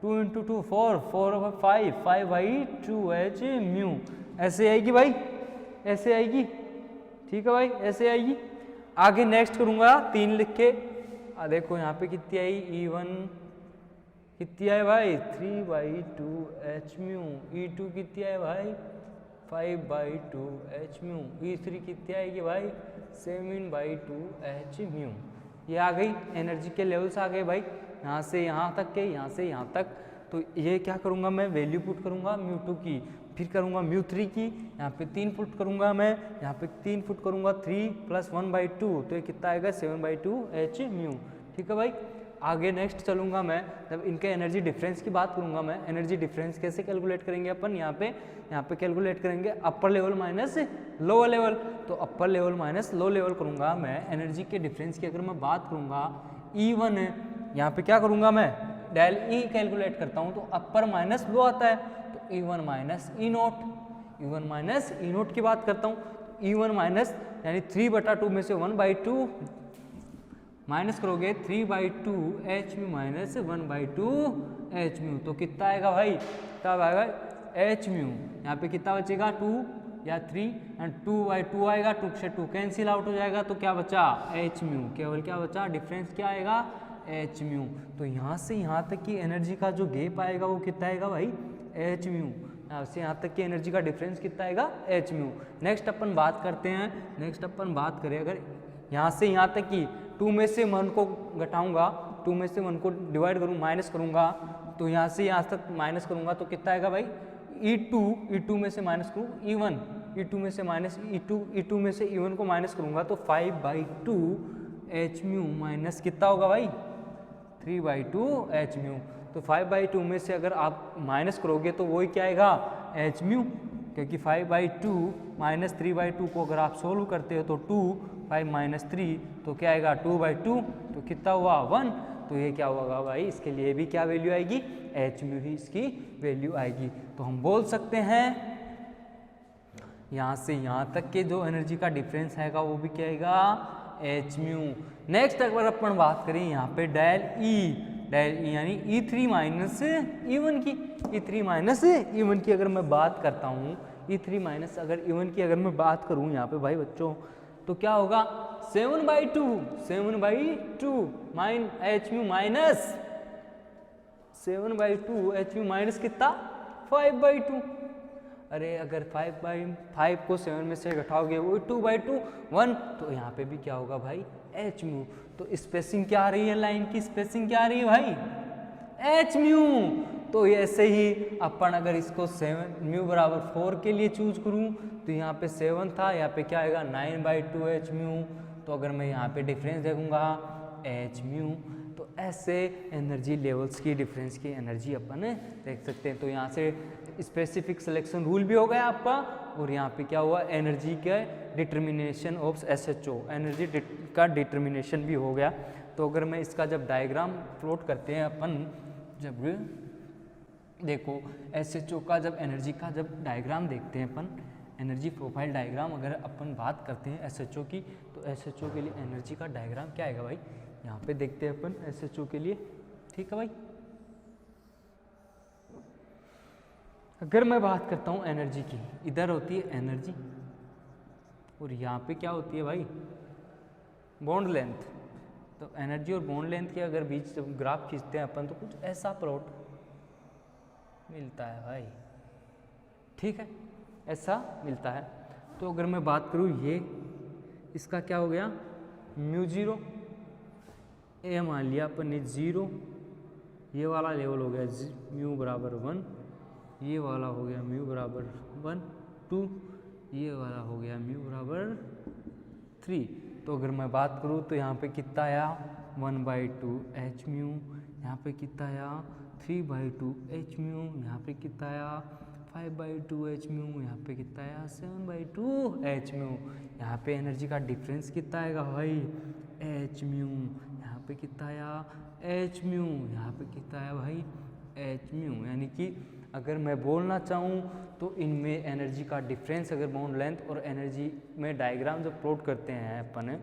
2 × 2 4, 4/5, 5/2 एच म्यू। ऐसे आएगी भाई, ऐसे आएगी। ठीक है भाई, ऐसे आएगी। आगे नेक्स्ट करूँगा 3 लिख के। देखो यहाँ पे कितनी आई, E1 कितनी है भाई 3/2 एच म्यू, E2 कितनी है भाई 5/2 एच म्यू, E3 कितनी आएगी भाई 7/2 एच म्यू। ये आ गई, एनर्जी के लेवल्स आ गए भाई, यहाँ से यहाँ तक के, यहाँ से यहाँ तक। तो ये क्या करूँगा मैं, वैल्यू पुट करूँगा μ2 की, फिर करूँगा μ3 की, यहाँ पे 3 पुट करूँगा मैं, यहाँ पे 3 पुट करूँगा 3 + 1/2, तो ये कितना आएगा 7/2 एच म्यू। ठीक है भाई, आगे नेक्स्ट चलूँगा मैं, जब इनके एनर्जी डिफरेंस की बात करूँगा मैं। एनर्जी डिफरेंस कैसे कैलकुलेट करेंगे अपन, यहाँ पे कैलकुलेट करेंगे upper level minus lower level. तो upper level minus low level करूँगा मैं। एनर्जी के डिफरेंस की अगर मैं बात करूँगा E1 है, यहाँ पे क्या करूँगा मैं, डेल E कैलकुलेट करता हूँ, तो अपर माइनस लो आता है, तो E1 - E0, E1 - E0 की बात करता हूँ। E1 माइनस यानी 3/2 में से 1/2 माइनस करोगे 3/2 H mu minus 1/2 H mu, तो कितना आएगा भाई, तब आएगा एच म्यू। यहाँ पे कितना बचेगा 2 या 3 एंड 2/2 आएगा, 2 से 2 कैंसिल आउट हो जाएगा, तो क्या बचा एच म्यू, केवल क्या बचा, डिफरेंस क्या आएगा एच म्यू। तो यहाँ से यहाँ तक की एनर्जी का जो गैप आएगा वो कितना आएगा भाई एच म्यू। यहाँ से यहाँ तक की एनर्जी का डिफरेंस कितना आएगा एच म्यू। नेक्स्ट अपन बात करते हैं, नेक्स्ट अपन बात करें अगर यहाँ से यहाँ तक की 2 में से 1 को घटाऊंगा, 2 में से 1 को डिवाइड करूँ माइनस करूँगा, तो यहाँ से यहाँ तक माइनस करूँगा तो कितना आएगा भाई E2 में से माइनस करूँ E1, E2 में से माइनस E2 में से E1 को माइनस करूँगा तो 5/2 एच म्यू माइनस कितना होगा भाई 3/2 एच म्यू। तो 5/2 में से अगर आप माइनस करोगे तो वही क्या आएगा एच म्यू, क्योंकि 5/2 माइनस 3/2 को अगर आप सोल्व करते हो तो 2, 5 - 3 तो क्या आएगा 2/2, तो कितना हुआ 1। तो ये क्या होगा भाई, इसके लिए भी क्या वैल्यू आएगी एच म्यू ही इसकी वैल्यू आएगी। तो हम बोल सकते हैं यहाँ से यहाँ तक के जो एनर्जी का डिफरेंस आएगा वो भी क्या आएगा एच म्यू। नेक्स्ट अगर अपन बात करें यहाँ पे डेल ई यानी E3 माइनस E1 की, E3 माइनस E1 की अगर मैं बात करता हूँ, E3 माइनस अगर E1 की अगर मैं बात करूँ यहाँ पे भाई बच्चों, तो क्या होगा 7/2 mine H mu minus 7/2 H mu minus कितना 5/2। अरे अगर 5/5 को 7 में से घटाओगे वो 2/2 1, तो यहाँ पे भी क्या होगा भाई एच म्यू। तो स्पेसिंग क्या आ रही है, लाइन की स्पेसिंग क्या आ रही है भाई एच म्यू। तो ऐसे ही अपन अगर इसको 7 म्यू बराबर 4 के लिए चूज करूँ तो यहाँ पे 7 था, यहाँ पे क्या आएगा 9/2 एच म्यू। तो अगर मैं यहाँ पे डिफरेंस देखूँगा एच म्यू, तो ऐसे एनर्जी लेवल्स की डिफरेंस की एनर्जी अपन देख सकते हैं। तो यहाँ से स्पेसिफिक सिलेक्शन रूल भी हो गया आपका, और यहाँ पे क्या हुआ एनर्जी का डिटर्मिनेशन ऑफ SHO, एनर्जी का डिटर्मिनेशन भी हो गया। तो अगर मैं इसका जब डायग्राम प्लॉट करते हैं अपन, जब देखो SHO का जब एनर्जी का जब डायग्राम देखते हैं अपन, एनर्जी प्रोफाइल डायग्राम अगर अपन बात करते हैं SHO की, तो SHO के लिए एनर्जी का डायग्राम क्या आएगा भाई, यहाँ पे देखते हैं अपन SHO के लिए। ठीक है भाई, अगर मैं बात करता हूँ एनर्जी की, इधर होती है एनर्जी और यहाँ पे क्या होती है भाई बॉन्ड लेंथ। तो एनर्जी और बॉन्ड लेंथ के अगर बीच जब ग्राफ खींचते हैं अपन तो कुछ ऐसा प्लॉट मिलता है भाई। ठीक है, ऐसा मिलता है। तो अगर मैं बात करूँ ये इसका क्या हो गया μ0, ए मान लिया अपन ने 0, ये वाला लेवल हो गया μ बराबर 1, ये वाला हो गया μ बराबर 1 2, ये वाला हो गया म्यू बराबर 3। तो अगर मैं बात करूँ तो यहाँ पे कितना आया 1/2 एच म्यू, यहाँ पे कितना आया 3/2 एच म्यू, यहाँ पे कितना आया 5/2 एच म्यू, यहाँ पे कितना आया 7/2 एच म्यू। यहाँ पे एनर्जी का डिफरेंस कितना आएगा भाई एच म्यू, यहाँ पे कितना आया एच म्यू, यहाँ पे कितना आया भाई एच म्यू। यानी कि अगर मैं बोलना चाहूँ तो इनमें एनर्जी का डिफरेंस, अगर बाउंड लेंथ और एनर्जी में डायग्राम जब प्लॉट करते हैं अपन,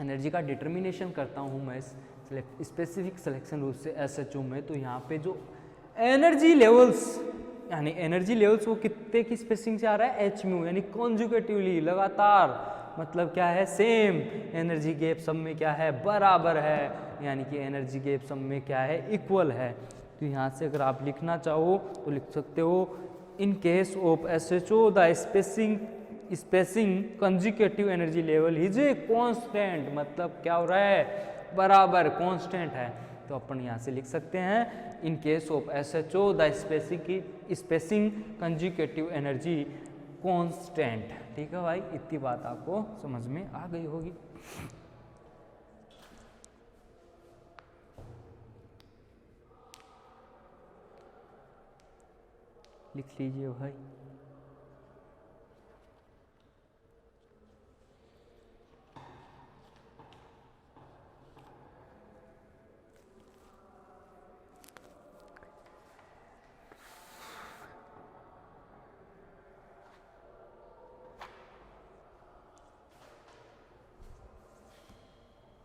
एनर्जी का डिटर्मिनेशन करता हूँ मैं स्पेसिफिक सिलेक्शन रूल से SHO में, तो यहाँ पे जो एनर्जी लेवल्स यानी एनर्जी लेवल्स वो कितने की स्पेसिंग से आ रहा है एच म्यू, यानी कॉन्जुकेटिवली लगातार, मतलब क्या है सेम एनर्जी गैप सब में क्या है बराबर है, यानी कि एनर्जी गैप सब में क्या है इक्वल है। तो यहाँ से अगर आप लिखना चाहो तो लिख सकते हो इन case of SHO the spacing conjugative energy level is a constant, मतलब क्या हो रहा है बराबर कांस्टेंट है। तो अपन यहाँ से लिख सकते हैं इन case of SHO the spacing conjugative energy constant. ठीक है भाई, इतनी बात आपको समझ में आ गई होगी। लिख लीजिए भाई।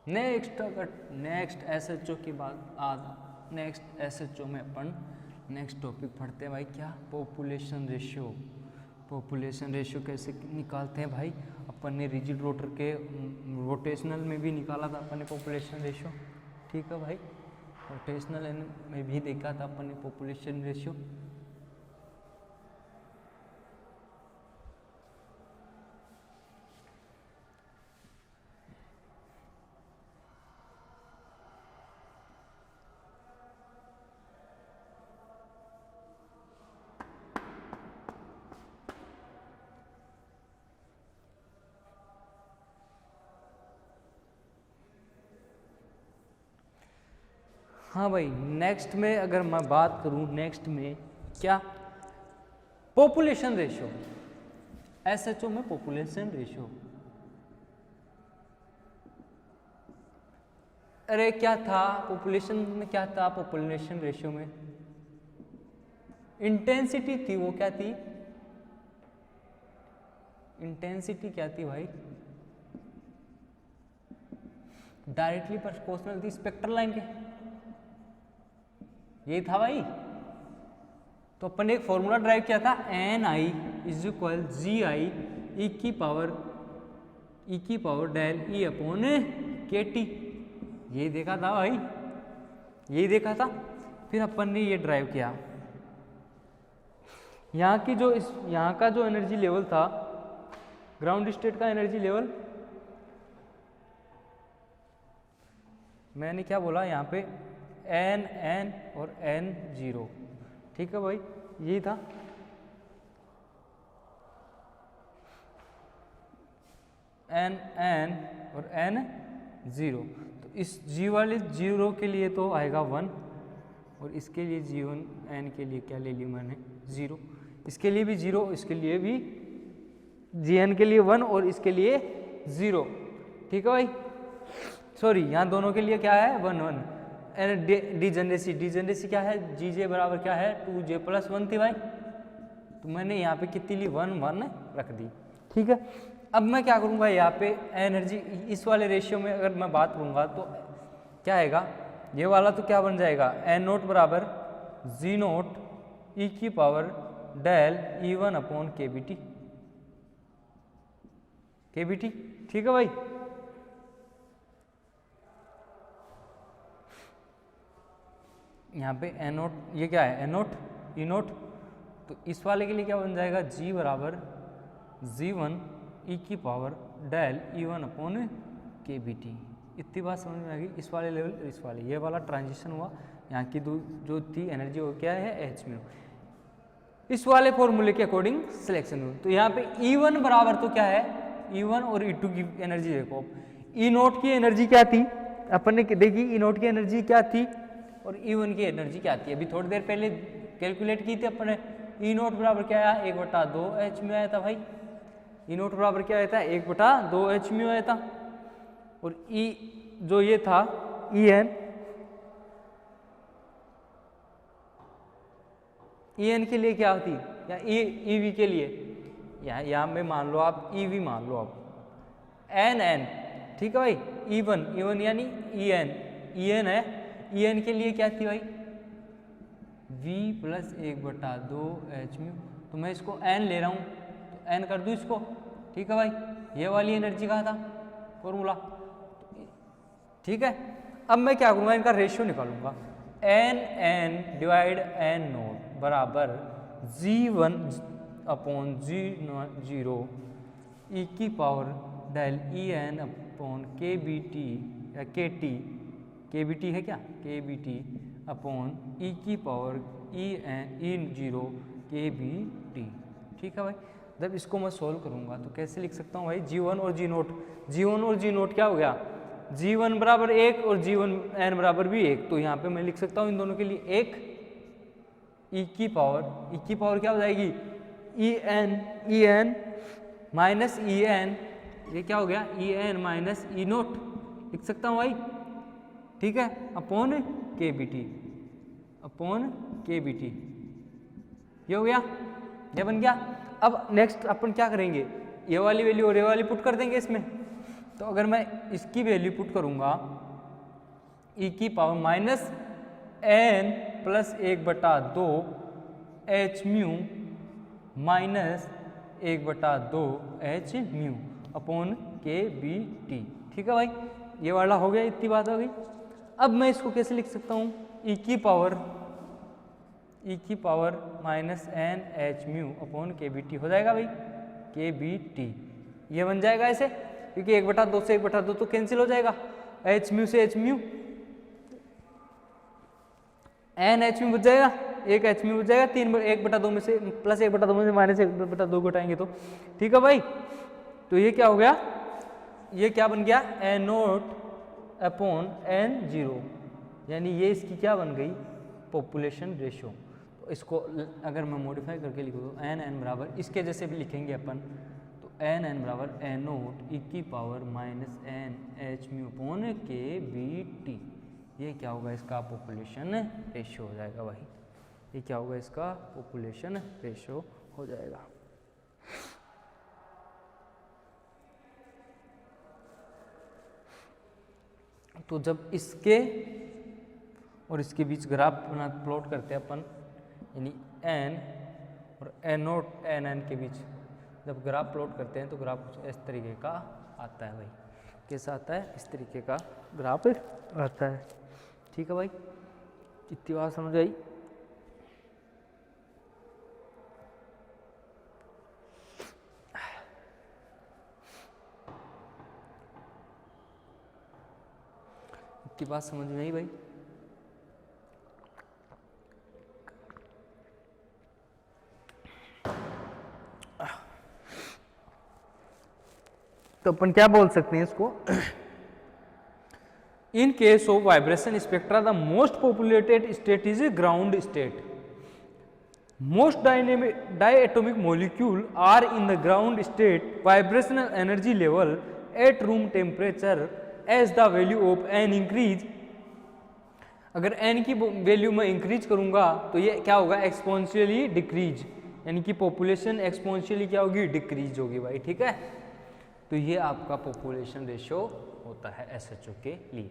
नेक्स्ट SHO की बात, आज नेक्स्ट SHO में अपन नेक्स्ट टॉपिक पढ़ते हैं भाई, क्या पॉपुलेशन रेशियो। पॉपुलेशन रेशियो कैसे निकालते हैं भाई, अपन ने रिजिड रोटर के रोटेशनल में भी निकाला था अपन ने पॉपुलेशन रेशियो। ठीक है भाई, रोटेशनल में भी देखा था अपन ने पॉपुलेशन रेशियो। हाँ भाई, नेक्स्ट में अगर मैं बात करूँ, नेक्स्ट में क्या पॉपुलेशन रेशियो, SHO में पॉपुलेशन रेशियो। अरे क्या था पॉपुलेशन में, क्या था पॉपुलेशन रेशियो में इंटेंसिटी थी, वो क्या थी इंटेंसिटी क्या थी भाई, डायरेक्टली प्रोपोर्शनल थी स्पेक्ट्रल लाइन के, यही था भाई। तो अपन ने एक फॉर्मूला ड्राइव किया था NI is equal GI e की power del E upon KT, यही देखा था भाई, यही देखा था। फिर अपन ने ये ड्राइव किया, यहाँ की जो यहाँ का जो एनर्जी लेवल था, ग्राउंड स्टेट का एनर्जी लेवल, मैंने क्या बोला यहाँ पे N और N0। ठीक है भाई, यही था। N और N0। तो इस G वाले 0 के लिए तो आएगा 1, और इसके लिए G1 N के लिए क्या ले लिया मैंने 0, इसके लिए भी 0, इसके लिए भी Gn के लिए 1 और इसके लिए 0। ठीक है भाई, सॉरी यहाँ दोनों के लिए क्या है 1 1। डिजेनरेसी क्या है, Gj बराबर क्या है 2j + 1 थी भाई, तो मैंने यहाँ पे कितनी ली 1 1 रख दी। ठीक है, अब मैं क्या करूँगा यहाँ पे एनर्जी, इस वाले रेशियो में अगर मैं बात करूँगा तो क्या आएगा, ये वाला तो क्या बन जाएगा N0 बराबर G0 e की power del E1 upon KBT। ठीक है भाई, यहाँ पे N0, ये क्या है N0 E0, तो इस वाले के लिए क्या बन जाएगा G बराबर G1 e की power del E1 upon KBT। इतनी बात समझ में आ गई, इस वाले लेवल, इस वाले, ये वाला ट्रांजिशन हुआ, यहाँ की जो थी एनर्जी वो क्या है H म्यू। इस वाले फॉर्मूले के अकॉर्डिंग सिलेक्शन हुई। तो यहाँ पे E1 बराबर तो क्या है, E1 और E2 की एनर्जी देखो। E0 की एनर्जी क्या थी अपन ने देखी, E0 की एनर्जी क्या थी और E1 की एनर्जी क्या थी, अभी थोड़ी देर पहले कैलकुलेट की थी अपन ने। E0 बराबर क्या आया, 1/2 h म्यू आया था भाई। E0 बराबर क्या आया था, 1/2 h म्यू आया था। और E जो ये था EN के लिए क्या होती, या EV के लिए, यहाँ में मान लो आप EV मान लो आप NN, ठीक है भाई। E1 यानी EN है, EN के लिए क्या थी भाई, V + 1/2 h म्यू। तो मैं इसको N ले रहा हूँ तो N कर दूँ इसको, ठीक है भाई। ये वाली एनर्जी कहा था फॉर्मूला, ठीक है। अब मैं क्या करूँगा, इनका रेशियो निकालूंगा। NN डिवाइड N0 बराबर G1/G0 e⁻del EN/kBT या KBT है क्या, KBT/e⁻E0 KBT, ठीक है भाई। जब इसको मैं सोल्व करूंगा तो कैसे लिख सकता हूँ भाई, G1 और G0 क्या हो गया, G1 बराबर 1 और G1 N बराबर भी 1। तो यहाँ पे मैं लिख सकता हूँ इन दोनों के लिए 1 e⁻ क्या हो जाएगी, EN माइनस EN, ये क्या हो गया, EN माइनस E0 लिख सकता हूँ भाई, ठीक है, अपॉन KBT, ये हो गया, ये बन गया। अब नेक्स्ट अपन क्या करेंगे, ये वाली वैल्यू और ये वाली पुट कर देंगे इसमें। तो अगर मैं इसकी वैल्यू पुट करूंगा e⁻ minus N + 1/2 h mu minus 1/2 h mu upon KBT, ठीक है भाई। ये वाला हो गया, इतनी बात हो गई। अब मैं इसको कैसे लिख सकता हूँ, e⁻ minus N h mu upon KBT हो जाएगा भाई, KBT ये बन जाएगा ऐसे, क्योंकि 1/2 से 1/2 तो कैंसिल हो जाएगा, h म्यू से h mu, N h mu बच जाएगा, एक h म्यू बच जाएगा, 1/2 में से प्लस 1/2 में से माइनस 1/2 घटाएंगे तो, ठीक है भाई। तो ये क्या हो गया, ये क्या बन गया, N0/N0, यानी ये इसकी क्या बन गई, पॉपुलेशन रेशियो। तो इसको अगर मैं मॉडिफाई करके लिखूँ तो N बराबर इसके जैसे भी लिखेंगे अपन, तो N बराबर N0 e⁻ minus N h mu upon KBT, ये क्या होगा, इसका पॉपुलेशन रेशियो हो जाएगा भाई। ये क्या होगा, इसका पॉपुलेशन रेशियो हो जाएगा। तो जब इसके और इसके बीच ग्राफ बना प्लॉट करते हैं अपन, यानी N और N0 NN के बीच जब ग्राफ प्लॉट करते हैं तो ग्राफ कुछ इस तरीके का आता है भाई। कैसा आता है, इस तरीके का ग्राफ आता है, ठीक है भाई। कितनी बात समझ आई। इतनी बात समझ में आई भाई। तो अपन क्या बोल सकते हैं इसको, in case of vibration spectra the most populated state is ground state. Most diatomic molecule are in the ground state. Vibrational energy level at room temperature as the value of N increase. अगर N की value मैं increase करूंगा तो ये क्या होगा, exponentially decrease, यानी कि पॉपुलेशन एक्सपोनेंशियली क्या होगी, डिक्रीज होगी भाई, ठीक है। तो ये आपका पॉपुलेशन रेशियो होता है SHO के लिए।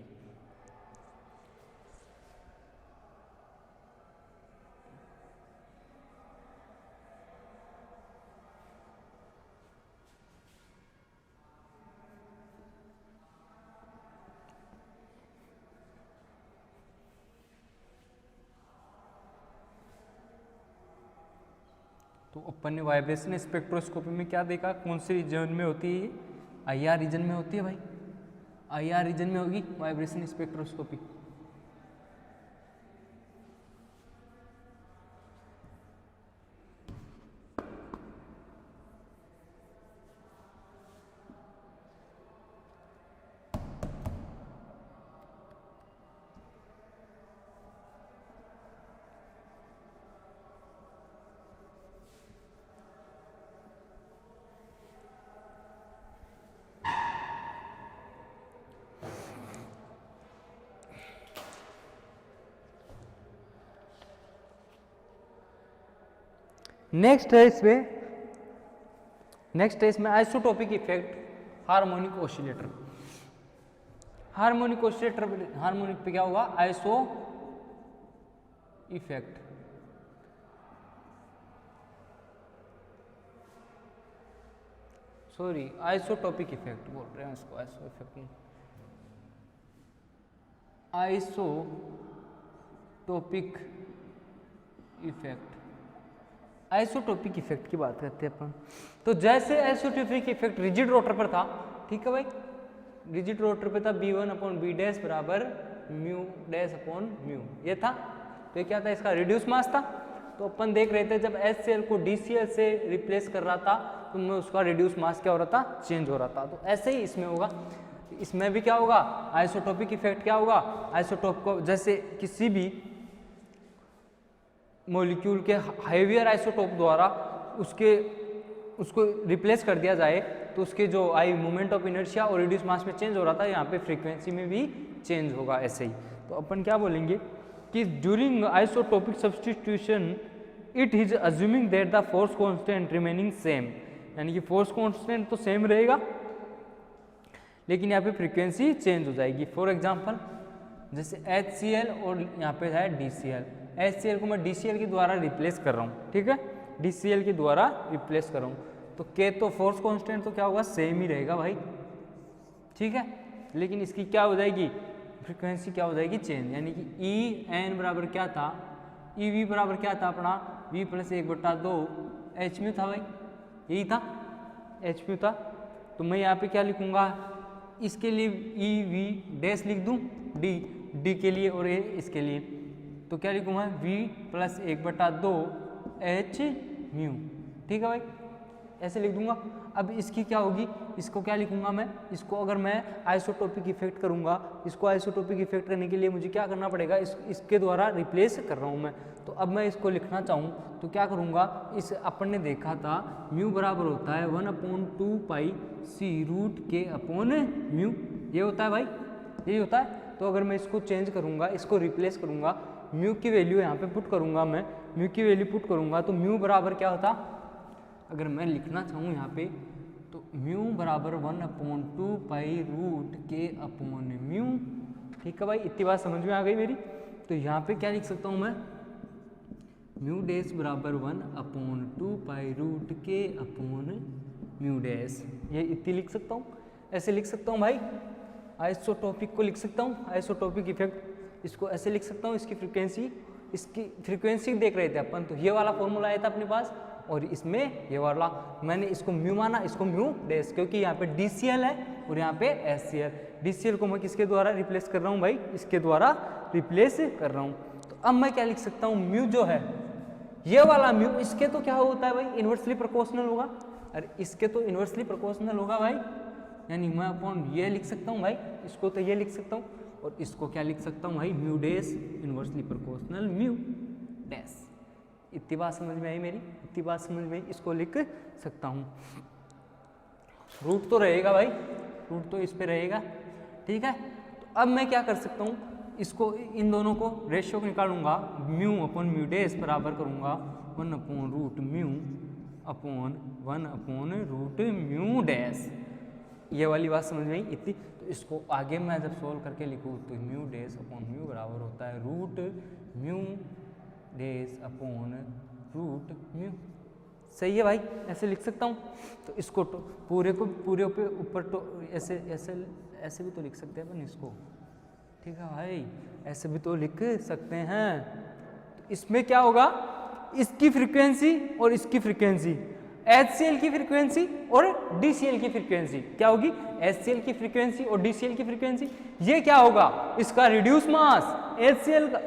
तो अपन ने वाइब्रेशन स्पेक्ट्रोस्कोपी में क्या देखा, कौन से रीजन में होती है, IR रीजन में होती है भाई, IR रीजन में होगी वाइब्रेशन स्पेक्ट्रोस्कोपी। नेक्स्ट है इसमें isotopic effect harmonic oscillator. Harmonic पे क्या होगा, iso effect. Sorry, isotopic effect बोल रहे हैं इसको, आइसो इफेक्ट नहीं, आइसोटोपिक इफेक्ट। आइसोटोपिक इफेक्ट की बात करते हैं अपन। तो जैसे आइसोटोपिक इफेक्ट रिजिड रोटर पर था, ठीक है भाई, रिजिड रोटर पे था b1 अपॉन b डैश बराबर म्यू डैश अपॉन म्यू, ये था। तो ये क्या था, इसका रिड्यूस मास था। तो अपन देख रहे थे जब HCl को DCl से रिप्लेस कर रहा था तो उनमें उसका रिड्यूस मास क्या हो रहा था, चेंज हो रहा था। तो ऐसे ही इसमें होगा, इसमें भी क्या होगा, आइसोटोपिक इफेक्ट क्या होगा, आइसोटोप को जैसे किसी भी मॉलिक्यूल के हेवियर आइसोटोप द्वारा उसको रिप्लेस कर दिया जाए तो उसके जो आई मोमेंट ऑफ इनर्शिया और रिड्यूस मास में चेंज हो रहा था, यहाँ पे फ्रीक्वेंसी में भी चेंज होगा ऐसे ही। तो अपन क्या बोलेंगे कि during isotopic substitution it is assuming that the force constant remaining same, यानी कि फोर्स कांस्टेंट तो सेम रहेगा लेकिन यहाँ पे फ्रीक्वेंसी चेंज हो जाएगी। फॉर एग्जांपल जैसे HCl और यहाँ पे है DCl, HCl को मैं DCl के द्वारा रिप्लेस कर रहा हूँ, ठीक है, DCl के द्वारा रिप्लेस कर रहा हूँ, तो K तो फोर्स कांस्टेंट तो क्या होगा, सेम ही रहेगा भाई, ठीक है, लेकिन इसकी क्या हो जाएगी, फ्रीक्वेंसी क्या हो जाएगी, चेंज, यानी कि EN बराबर क्या था, EV बराबर क्या था अपना, V प्लस 1/2 h𝜇 था भाई, यही था, h𝜇 था। तो मैं यहाँ पे क्या लिखूंगा, इसके लिए EV डैश लिख दूँ, D के लिए और ये इसके लिए, तो क्या लिखूंगा, V प्लस 1/2 h𝜇, ठीक है भाई, ऐसे लिख दूंगा। अब इसकी क्या होगी, इसको क्या लिखूंगा मैं, इसको अगर मैं आइसोटोपिक इफेक्ट करूंगा, इसको आइसोटोपिक इफेक्ट करने के लिए मुझे क्या करना पड़ेगा, इसके द्वारा रिप्लेस कर रहा हूं मैं। तो अब मैं इसको लिखना चाहूँ तो क्या करूँगा, इस अपन ने देखा था म्यू बराबर होता है 1/2 पाई c रूट के अपॉन म्यू, ये होता है भाई, यही होता है। तो अगर मैं इसको चेंज करूँगा, इसको रिप्लेस करूँगा, म्यू की वैल्यू यहाँ पे पुट करूँगा, मैं म्यू की वैल्यू पुट करूँगा तो म्यू बराबर क्या होता, अगर मैं लिखना चाहूँ यहाँ पे तो म्यू बराबर 1/2 पाई रूट के अपॉन म्यू, ठीक है भाई, इतनी बात समझ में आ गई मेरी। तो यहाँ पे क्या लिख सकता हूँ मैं, म्यू डैश बराबर 1/2 पाई रूट के अपॉन म्यू डैश, ये इतनी लिख सकता हूँ, ऐसे लिख सकता हूँ भाई। आइसोटोपिक को लिख सकता हूँ, आइसोटोपिक इफेक्ट, इसको ऐसे लिख सकता हूँ, इसकी फ्रीक्वेंसी देख रहे थे अपन, तो ये वाला फॉर्मूला आया था अपने पास, और इसमें ये वाला मैंने इसको म्यू माना, इसको म्यू डैश, क्योंकि यहाँ पे DCl है और यहाँ पे HCl, DCl को मैं किसके द्वारा रिप्लेस कर रहा हूँ भाई, इसके द्वारा रिप्लेस कर रहा हूँ। तो अब मैं क्या लिख सकता हूँ, म्यू जो है ये वाला म्यू, इसके तो क्या होता है भाई, इन्वर्सली प्रोपोर्शनल होगा, अरे इसके तो इन्वर्सली प्रोपोर्शनल होगा भाई, यानी मैं अपॉन ये लिख सकता हूँ भाई, इसको तो ये लिख सकता हूँ, और इसको क्या लिख सकता हूँ भाई, mu dash inversely proportional mu dash. इतनी बात समझ में आई मेरी, इतनी बात समझ में आई, इसको लिख सकता हूँ। रूट तो रहेगा भाई, रूट तो इस पे रहेगा, ठीक है। तो अब मैं क्या कर सकता हूँ, इसको इन दोनों को रेशियो निकालूंगा, म्यू अपॉन म्यू डैश बराबर करूँगा 1/रूट म्यू अपॉन 1/रूट म्यू डैश, ये वाली बात समझ में आई इतनी। तो इसको आगे मैं जब सोल्व करके लिखूँ तो म्यू डैश अपॉन म्यू बराबर होता है root mu dash upon root mu, सही है भाई, ऐसे लिख सकता हूँ। तो इसको पूरे पे ऊपर ऐसे भी तो लिख सकते हैं अपन इसको, ठीक है भाई, ऐसे भी तो लिख सकते हैं। तो इसमें क्या होगा, इसकी फ्रीक्वेंसी और इसकी फ्रीक्वेंसी, HCl की फ्रीक्वेंसी और DCl की फ्रीक्वेंसी क्या होगी, HCl की फ्रीक्वेंसी और DCl की फ्रीक्वेंसी, ये क्या होगा, इसका रिड्यूस मास, HCl का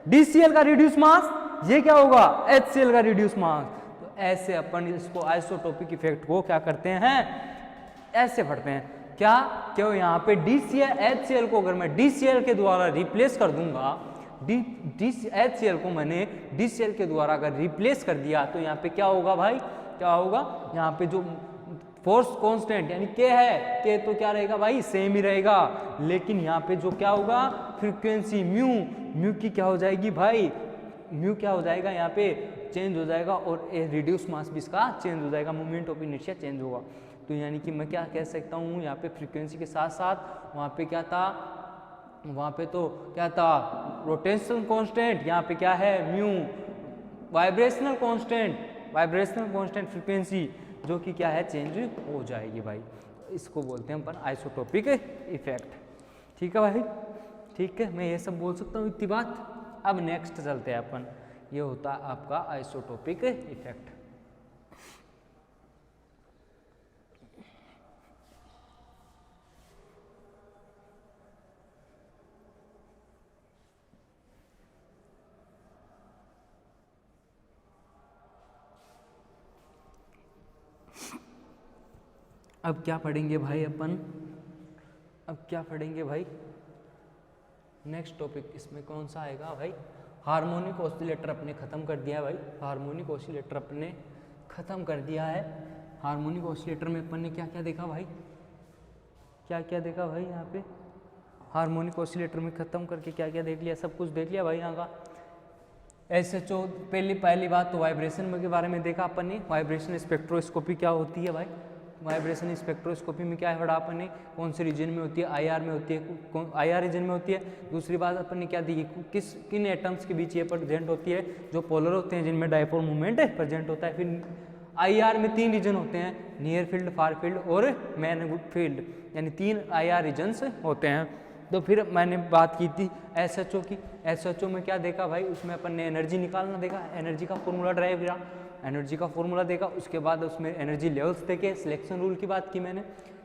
DCl का रिड्यूस मास, ये क्या होगा, HCl का रिड्यूस मास। तो ऐसे अपन इसको आइसोटोपिक इफेक्ट को क्या करते हैं, ऐसे पढ़ते हैं, क्या क्यों यहाँ पे DCl HCl को अगर मैं DCl के द्वारा रिप्लेस कर दूंगा, HCl को मैंने DCl के द्वारा अगर रिप्लेस कर दिया तो यहाँ पे क्या होगा भाई, क्या होगा, यहाँ पे जो फोर्स कांस्टेंट यानी K है, K तो क्या रहेगा भाई, सेम ही रहेगा, लेकिन यहाँ पे जो क्या होगा, फ्रीक्वेंसी म्यू की क्या हो जाएगी भाई, म्यू क्या हो जाएगा, यहाँ पे चेंज हो जाएगा और रिड्यूस मास भी इसका चेंज हो जाएगा, मोमेंट ऑफ इनर्शिया चेंज होगा। तो यानी कि मैं क्या कह सकता हूँ, यहाँ पे फ्रीक्वेंसी के साथ साथ वहाँ पे क्या था, वहाँ पे तो क्या था रोटेशनल कांस्टेंट, यहाँ पे क्या है म्यू, वाइब्रेशनल कांस्टेंट फ्रीक्वेंसी जो कि क्या है चेंज हो जाएगी भाई। इसको बोलते हैं अपन आइसोटोपिक इफेक्ट। ठीक है भाई, ठीक है, मैं ये सब बोल सकता हूँ इतनी बात। अब नेक्स्ट चलते हैं अपन, ये होता है आपका आइसोटोपिक इफेक्ट। अब क्या पढ़ेंगे भाई अपन, अब क्या पढ़ेंगे भाई, नेक्स्ट टॉपिक इसमें कौन सा आएगा भाई, हार्मोनिक ऑसिलेटर अपने ख़त्म कर दिया है भाई, हार्मोनिक ऑसिलेटर अपने ख़त्म कर दिया है। हार्मोनिक ऑसिलेटर में अपन ने क्या क्या देखा भाई, क्या क्या देखा भाई, यहाँ पे हार्मोनिक ऑसिलेटर में ख़त्म करके क्या क्या देख लिया, सब कुछ देख लिया भाई यहाँ का। SHO पहली बात तो वाइब्रेशन के बारे में देखा अपन ने, वाइब्रेशन स्पेक्ट्रोस्कोपी क्या होती है भाई, वाइब्रेशन स्पेक्ट्रोस्कोपी में क्या है पढ़ा अपन ने, कौन से रीजन में होती है, IR में होती है, IR रीजन में होती है। दूसरी बात अपन ने क्या दी, किन एटम्स के बीच ये प्रेजेंट होती है, जो पोलर होते हैं जिनमें डायपोल मूवमेंट प्रेजेंट होता है। फिर IR में 3 रीजन होते हैं, नियर फील्ड, फार फील्ड और मैग्नेटिक फील्ड, यानी 3 IR रीजन्स होते हैं। तो फिर मैंने बात की थी SHO की, SHO में क्या देखा भाई, उसमें अपन ने एनर्जी निकालना देखा, एनर्जी का फॉर्मूला ड्राइव किया, एनर्जी का फॉर्मूला देखा, उसके बाद उसमें एनर्जी लेवल्स देखे, सिलेक्शन रूल की बात की मैंने।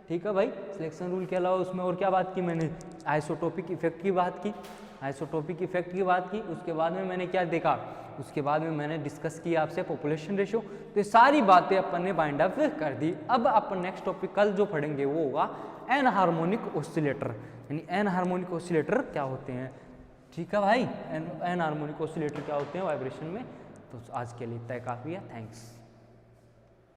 ठीक है भाई, सिलेक्शन रूल के अलावा उसमें और क्या बात की मैंने, आइसोटोपिक इफेक्ट की बात की, आइसोटोपिक इफेक्ट की बात की। उसके बाद में मैंने क्या देखा, उसके बाद में मैंने डिस्कस किया आपसे पॉपुलेशन रेशियो। तो ये सारी बातें अपन ने बाइंड अप कर दी। अब अपन नेक्स्ट टॉपिक कल जो पढ़ेंगे वो होगा एन हार्मोनिक ऑसिलेटर, यानी एन हार्मोनिक ऑसिलेटर क्या होते हैं। ठीक है भाई, एन हार्मोनिक ऑसिलेटर क्या होते हैं वाइब्रेशन में। तो आज के लिए इतना काफ़ी है, थैंक्स।